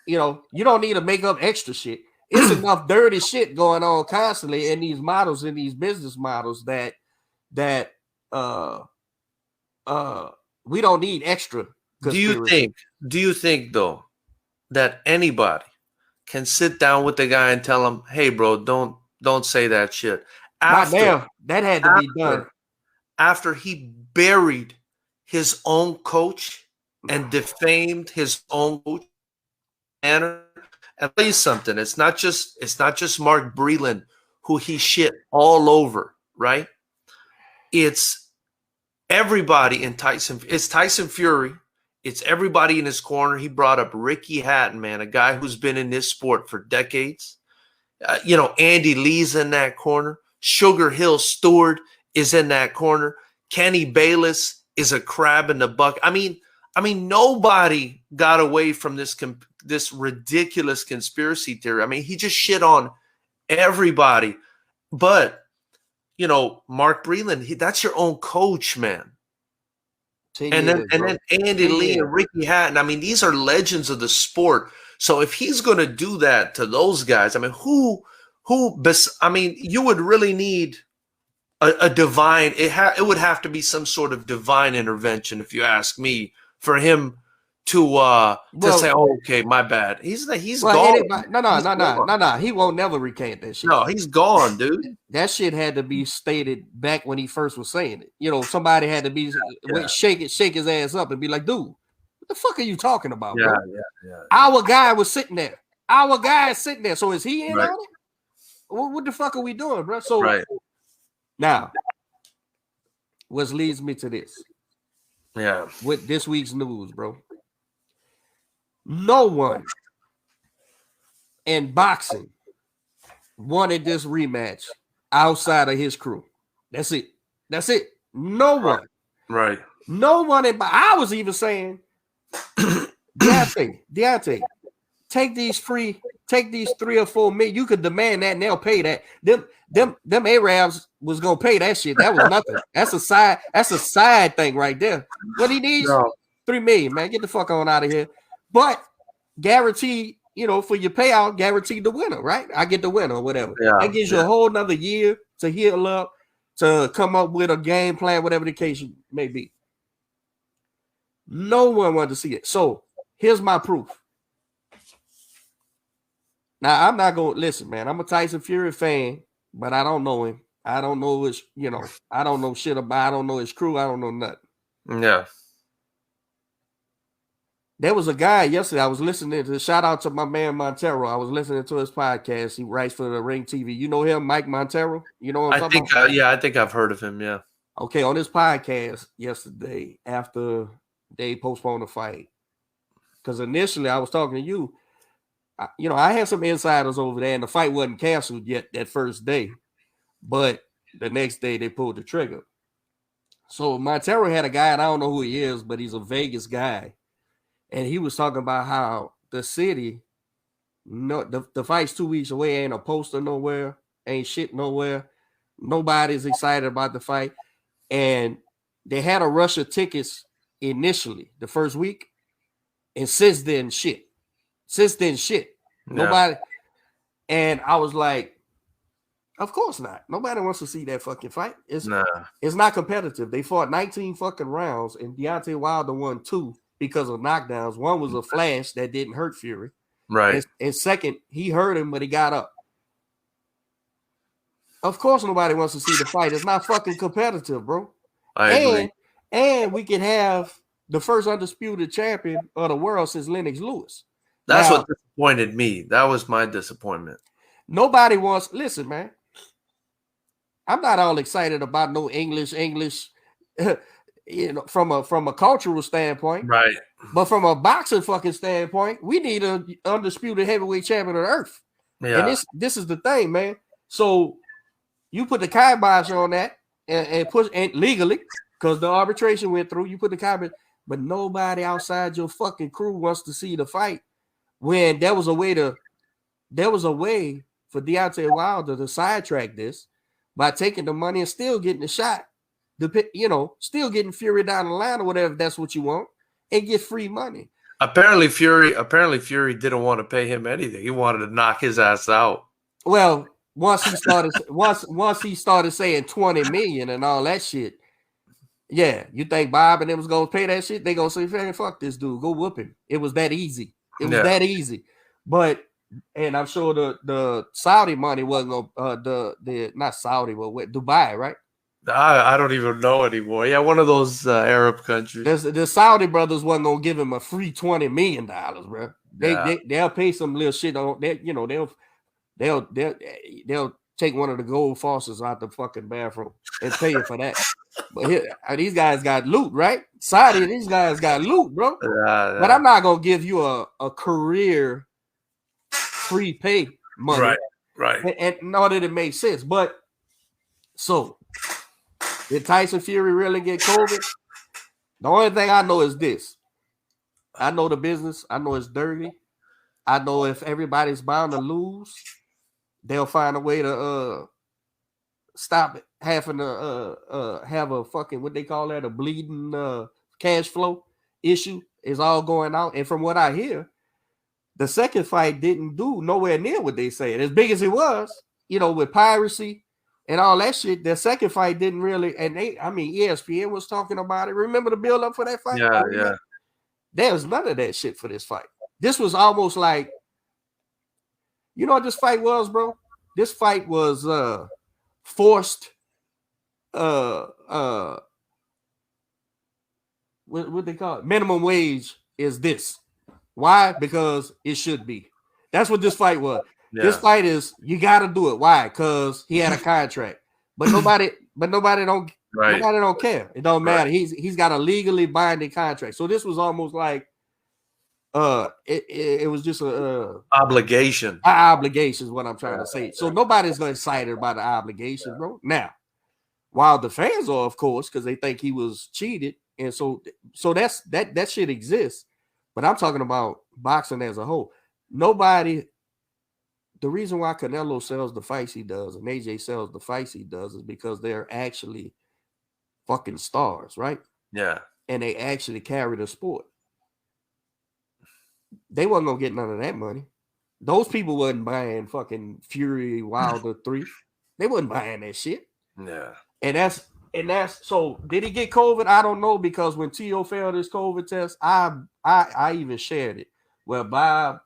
you know, you don't need to make up extra shit. It's enough dirty shit going on constantly in these models, in these business models that we don't need extra. Do you think though that anybody can sit down with the guy and tell him, hey bro, don't say that shit? That had to be done. After he buried his own coach and defamed his own coach. And I'll tell you something, it's not just Mark Breland who he shit all over, right? It's everybody in Tyson. It's Tyson Fury. It's everybody in his corner. He brought up Ricky Hatton, man, a guy who's been in this sport for decades. Andy Lee's in that corner. Sugar Hill Stewart is in that corner. Kenny Bayless is a crab in the bucket. I mean, nobody got away from this ridiculous conspiracy theory. I mean, he just shit on everybody. But, Mark Breland, that's your own coach, man. And then Andy Lee and Ricky Hatton. I mean, these are legends of the sport. So if he's going to do that to those guys, I mean, you would really need a divine. It would have to be some sort of divine intervention, if you ask me, for him to say, "Oh, okay, my bad." He's gone. No. He won't never recant that shit. No, he's gone, dude. That shit had to be stated back when he first was saying it. Somebody had to be shake his ass up and be like, "Dude, what the fuck are you talking about, bro?" Yeah. Our guy was sitting there. Our guy is sitting there. So is he in on it? What the fuck are we doing, bro? So now, what leads me to this? Yeah. With this week's news, bro. No one in boxing wanted this rematch outside of his crew. That's it. No one. Right. No one in I was even saying, Deontay, take these 3 or 4 million. You could demand that and they'll pay that. Them Arabs was gonna pay that shit. That was nothing. That's a side thing right there. What he needs, 3 million, man. Get the fuck on out of here. But guaranteed, for your payout, guaranteed the winner, right? I get the winner or whatever. Yeah, that gives you a whole nother year to heal up, to come up with a game plan, whatever the case may be. No one wanted to see it. So here's my proof. Now, I'm not going to listen, man. I'm a Tyson Fury fan, but I don't know him. I don't know his, I don't know shit about, I don't know his crew. I don't know nothing. Yeah. There was a guy yesterday I was listening to. Shout out to my man Montero. I was listening to his podcast. He writes for the Ring TV. You know him, Mike Montero? You know what I'm talking about? I think I've heard of him, yeah. Okay, on this podcast yesterday, after they postponed the fight, because initially I was talking to you, I had some insiders over there, and the fight wasn't canceled yet that first day, but the next day they pulled the trigger. So Montero had a guy, and I don't know who he is, but he's a Vegas guy, and he was talking about how the city, the fight's 2 weeks away, ain't a poster nowhere, ain't shit nowhere, nobody's excited about the fight. And they had a rush of tickets initially the first week. And since then, shit. Nobody. And I was like, of course not. Nobody wants to see that fucking fight. It's not competitive. They fought 19 fucking rounds, and Deontay Wilder won 2 because of knockdowns. One was a flash that didn't hurt Fury. Right. And second, he hurt him, but he got up. Of course, nobody wants to see the fight. It's not fucking competitive, bro. I agree. And we can have the first undisputed champion of the world since Lennox Lewis. That's what disappointed me. That was my disappointment. Nobody wants. Listen, man. I'm not all excited about no English. From a cultural standpoint, right? But from a boxing fucking standpoint, we need an undisputed heavyweight champion of the earth. Yeah. And this is the thing, man. So you put the kibosh on that and push and legally, because the arbitration went through, you put the kibosh, but nobody outside your fucking crew wants to see the fight. When there was a way for Deontay Wilder to sidetrack this by taking the money and still getting the shot, still getting Fury down the line or whatever, if that's what you want, and get free money. Apparently Fury didn't want to pay him anything. He wanted to knock his ass out. Well, once he started saying 20 million and all that shit, yeah, you think Bob and them was gonna pay that shit? They gonna say, fuck this dude, go whoop him. It was that easy. That easy. But and I'm sure the Saudi money wasn't gonna not Saudi, but Dubai, right? I don't even know anymore. Yeah, one of those Arab countries. The Saudi brothers wasn't gonna give him a free $20 million, bro. They'll pay some little shit on that. They'll take one of the gold faucets out the fucking bathroom and pay you for that. But these guys got loot, right? Saudi, these guys got loot, bro. Yeah. But I'm not gonna give you a career free pay money, right? And nor did it make sense. But so did Tyson Fury really get COVID? The only thing I know is this: I know the business. I know it's dirty. I know if everybody's bound to lose, they'll find a way to stop it, having to have a fucking, what they call that, a bleeding cash flow issue is all going out. And from what I hear, the second fight didn't do nowhere near what they said. As big as it was, with piracy and all that shit, the second fight didn't really, and ESPN was talking about it. Remember the build up for that fight? Yeah. There was none of that shit for this fight. This was almost like, you know what this fight was, bro? This fight was forced what they call it? Minimum wage is this. Why? Because it should be. That's what this fight was. Yeah. This fight is, you got to do it. Why? Because he had a contract. But nobody don't care. It don't matter. He's got a legally binding contract. So this was almost like it was just a obligation. Obligation is what I'm trying to say. So nobody's excited about the obligation, bro. Now, while the fans are, of course, because they think he was cheated, and so that shit exists. But I'm talking about boxing as a whole. Nobody. The reason why Canelo sells the fights he does and AJ sells the fights he does is because they're actually fucking stars, right? Yeah. And they actually carry the sport. They wasn't gonna get none of that money. Those people wasn't buying fucking Fury Wilder 3. They wasn't buying that shit. Yeah. And that's so. Did he get COVID? I don't know, because when T.O. failed his COVID test, I even shared it. Where Bob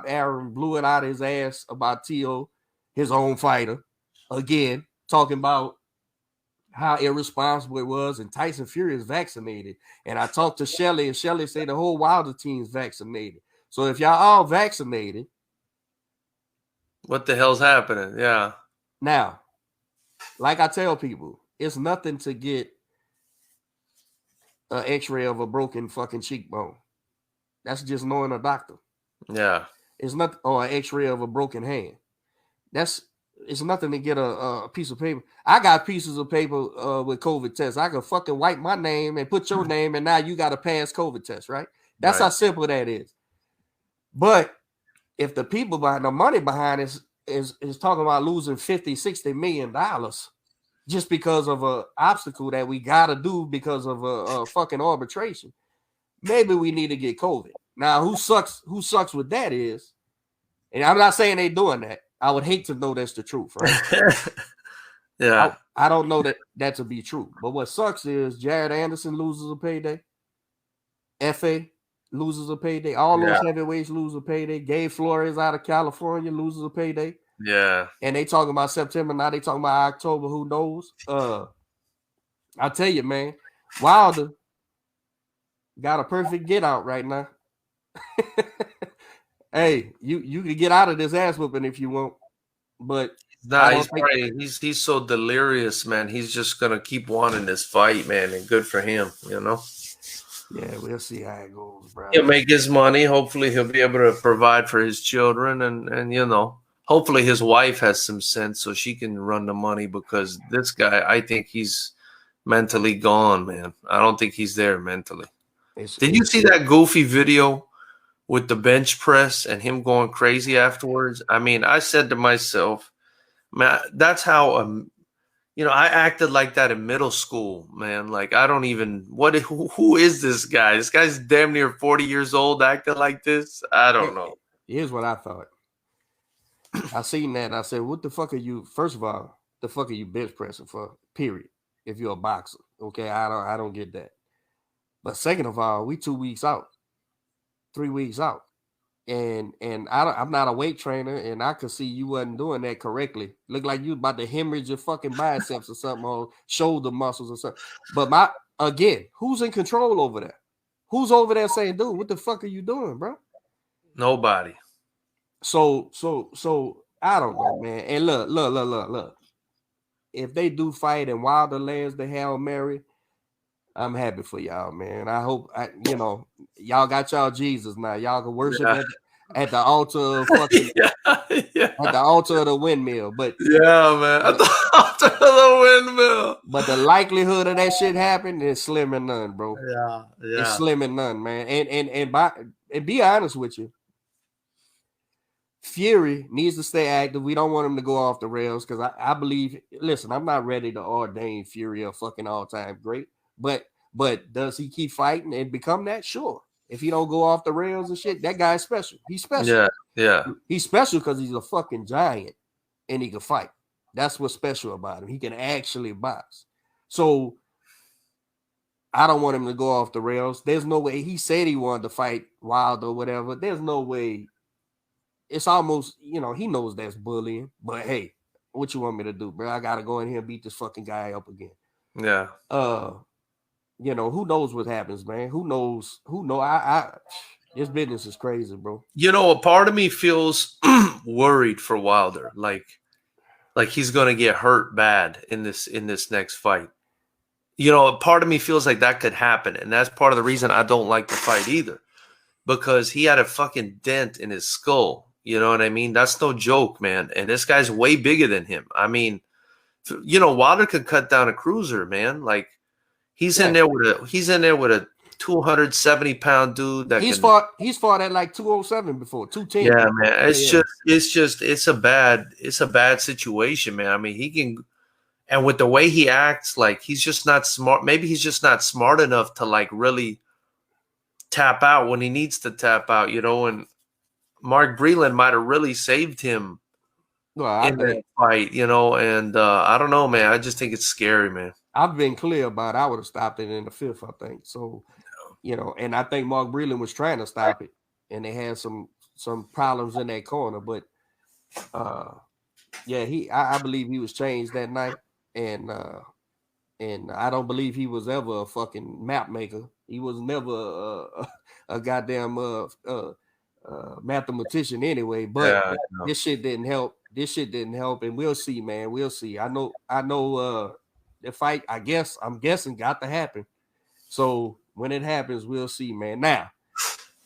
Arum blew it out of his ass about T.O., his own fighter, again, talking about how irresponsible it was, and Tyson Fury is vaccinated. And I talked to Shelly, and Shelly said the whole Wilder team is vaccinated. So if y'all all vaccinated, what the hell's happening? Yeah. Now, like I tell people, It's nothing to get an X-ray of a broken fucking cheekbone. That's just knowing a doctor. Yeah. It's not, or an X-ray of a broken hand. It's nothing to get a piece of paper. I got pieces of paper with COVID tests. I could fucking wipe my name and put your name, and now you got to pass COVID test, right? That's how simple that is. But if the people behind the money behind it is talking about losing $50-60 million just because of an obstacle that we gotta do because of a fucking arbitration, maybe we need to get COVID. Now, who sucks with that is, and I'm not saying they doing that. I would hate to know that's the truth, right? Yeah. I don't know that to be true. But what sucks is Jared Anderson loses a payday. FA loses a payday. All those heavyweights lose a payday. Gabe Flores out of California loses a payday. Yeah. And they talking about September. Now they talking about October. Who knows? I tell you, man, Wilder got a perfect get out right now. Hey, you can get out of this ass whooping if you want, but he's so delirious, man. He's just gonna keep wanting this fight, man, and good for him, you know. Yeah, we'll see how it goes, bro. He'll make his money. Hopefully, he'll be able to provide for his children, and you know, hopefully, his wife has some sense so she can run the money. Because this guy, I think he's mentally gone, man. I don't think he's there mentally. Did you see that goofy video with the bench press and him going crazy afterwards? I mean, I said to myself, man, that's how you know, I acted like that in middle school, man. Like, I don't even who is this guy? This guy's damn near 40 years old acting like this. I don't know. Here's what I thought. I seen that and I said, what the fuck are you? First of all, the fuck are you bench pressing for? Period. If you're a boxer. Okay, I don't get that. But second of all, we 2 weeks out. 3 weeks out. And I'm not a weight trainer, and I could see you wasn't doing that correctly. Looked like you about to hemorrhage your fucking biceps or something, or shoulder muscles or something. But who's in control over that? Who's over there saying, dude, what the fuck are you doing, bro? Nobody. So I don't know, man. And look. If they do fight and Wilder lands the Hail Mary, I'm happy for y'all, man. I hope y'all got y'all Jesus now. Y'all can worship at the altar of fucking at the altar of the windmill. But man, at the altar of the windmill. But the likelihood of that shit happening is slim and none, bro. Yeah. It's slim and none, man. And be honest with you, Fury needs to stay active. We don't want him to go off the rails because I believe. Listen, I'm not ready to ordain Fury a fucking all-time great. But does he keep fighting and become that? Sure. If he don't go off the rails and shit, that guy's special. He's special. Yeah. He's special because he's a fucking giant and he can fight. That's what's special about him. He can actually box. So I don't want him to go off the rails. There's no way. He said he wanted to fight Wilder or whatever. There's no way. It's almost, he knows that's bullying. But hey, what you want me to do, bro? I gotta go in here and beat this fucking guy up again. Yeah. Who knows what happens, man? Who knows? This business is crazy, bro. A part of me feels worried for Wilder, like he's gonna get hurt bad in this next fight. A part of me feels like that could happen, and that's part of the reason I don't like the fight either, because he had a fucking dent in his skull. You know what I mean? That's no joke, man. And this guy's way bigger than him. I mean, Wilder could cut down a cruiser, man. Like he's in there with a 270-pound dude that he's fought at like 207 before, 210. Yeah, man. It's a bad situation, man. I mean, he can, and with the way he acts, like he's just not smart. Maybe he's just not smart enough to like really tap out when he needs to tap out, and Mark Breland might have really saved him in that fight, and I don't know, man. I just think it's scary, man. I've been clear about it. I would have stopped it in the fifth, I think. So, and I think Mark Breland was trying to stop it, and they had some problems in that corner. But, I believe he was changed that night, and I don't believe he was ever a fucking map maker. He was never a goddamn mathematician anyway. But this shit didn't help. And we'll see, man. We'll see. I know. the fight, I'm guessing, got to happen. So when it happens, we'll see, man. Now,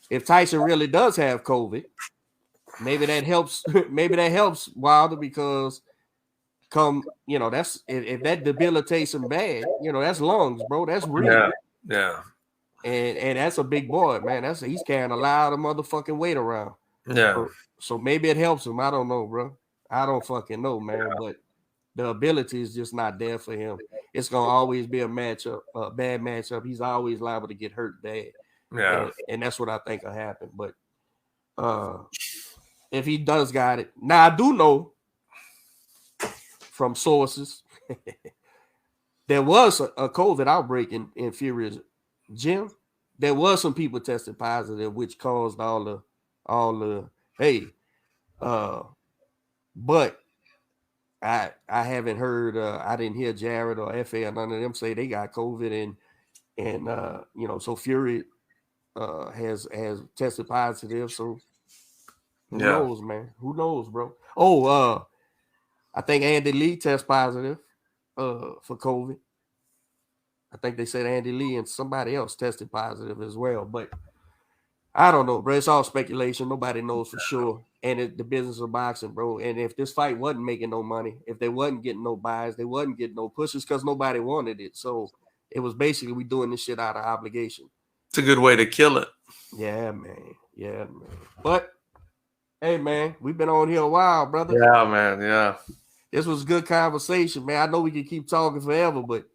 if Tyson really does have COVID, maybe that helps. Maybe that helps Wilder, because that's if that debilitates him bad, that's lungs, bro. That's real. Yeah. And that's a big boy, man. He's carrying a lot of motherfucking weight around. Yeah. So maybe it helps him. I don't know, bro. I don't fucking know, man. But the ability is just not there for him. It's gonna always be a matchup, a bad matchup. He's always liable to get hurt bad. Yeah. And that's what I think will happen. But if he does got it, now I do know from sources there was a COVID outbreak in Fury's gym. There was some people tested positive, which caused all the but I haven't heard. I didn't hear Jared or FA or none of them say they got COVID, and so Fury has tested positive. So who knows, man? Who knows, bro? Oh, I think Andy Lee test positive for COVID. I think they said Andy Lee and somebody else tested positive as well, but I don't know, bro. It's all speculation. Nobody knows for sure. And the business of boxing, bro. And if this fight wasn't making no money, if they wasn't getting no buys, they wasn't getting no pushes because nobody wanted it. So it was basically we doing this shit out of obligation. It's a good way to kill it. Yeah, man. But hey, man, we've been on here a while, brother. Yeah, man. Yeah. This was good conversation, man. I know we can keep talking forever, but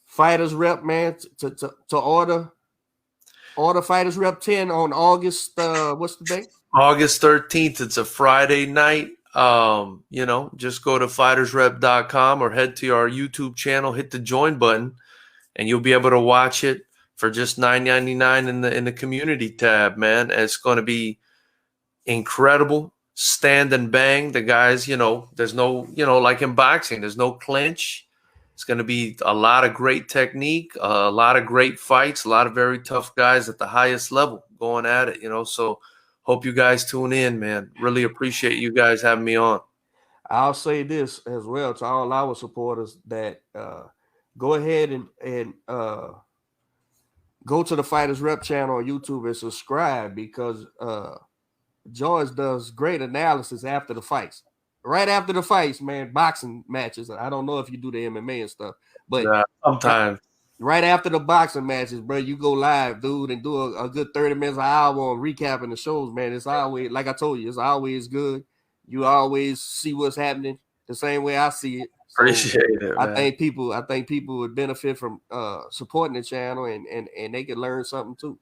Fighters Rep, man, to order Fighters Rep 10 on August, what's the date? August 13th. It's a Friday night. Just go to fightersrep.com or head to our YouTube channel, hit the join button, and you'll be able to watch it for just $9.99 in the community tab, man. It's going to be incredible. Stand and bang. The guys, there's no, like in boxing, there's no clinch. It's going to be a lot of great technique, a lot of great fights, a lot of very tough guys at the highest level going at it, So hope you guys tune in, man. Really appreciate you guys having me on. I'll say this as well to all our supporters that go ahead and go to the Fighters Rep channel on YouTube and subscribe, because George does great analysis after the fights. Right after the fights, man, boxing matches. I don't know if you do the MMA and stuff, but sometimes right after the boxing matches, bro, you go live, dude, and do a good 30 minutes, an hour on recapping the shows, man. It's always, like I told you, it's always good. You always see what's happening the same way I see it. So appreciate it, man. I think people would benefit from supporting the channel, and they could learn something too,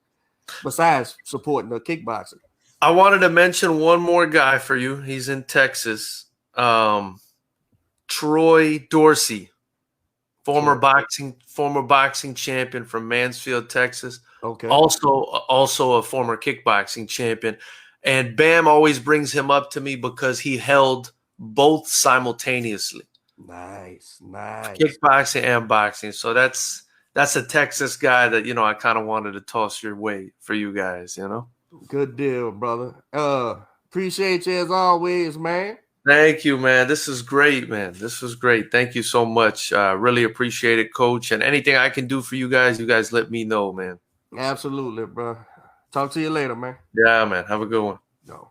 besides supporting the kickboxing. I wanted to mention one more guy for you. He's in Texas. Troy Dorsey, former boxing champion from Mansfield, Texas. Okay. Also a former kickboxing champion. And Bam always brings him up to me because he held both simultaneously. Nice. Kickboxing and boxing. So that's a Texas guy that, I kind of wanted to toss your way for you guys, Good deal, brother. Appreciate you as always, man. Thank you, man. This is great, man. This was great. Thank you so much. Really appreciate it, Coach. And anything I can do for you guys let me know, man. Absolutely, bro. Talk to you later, man. Yeah, man. Have a good one. No.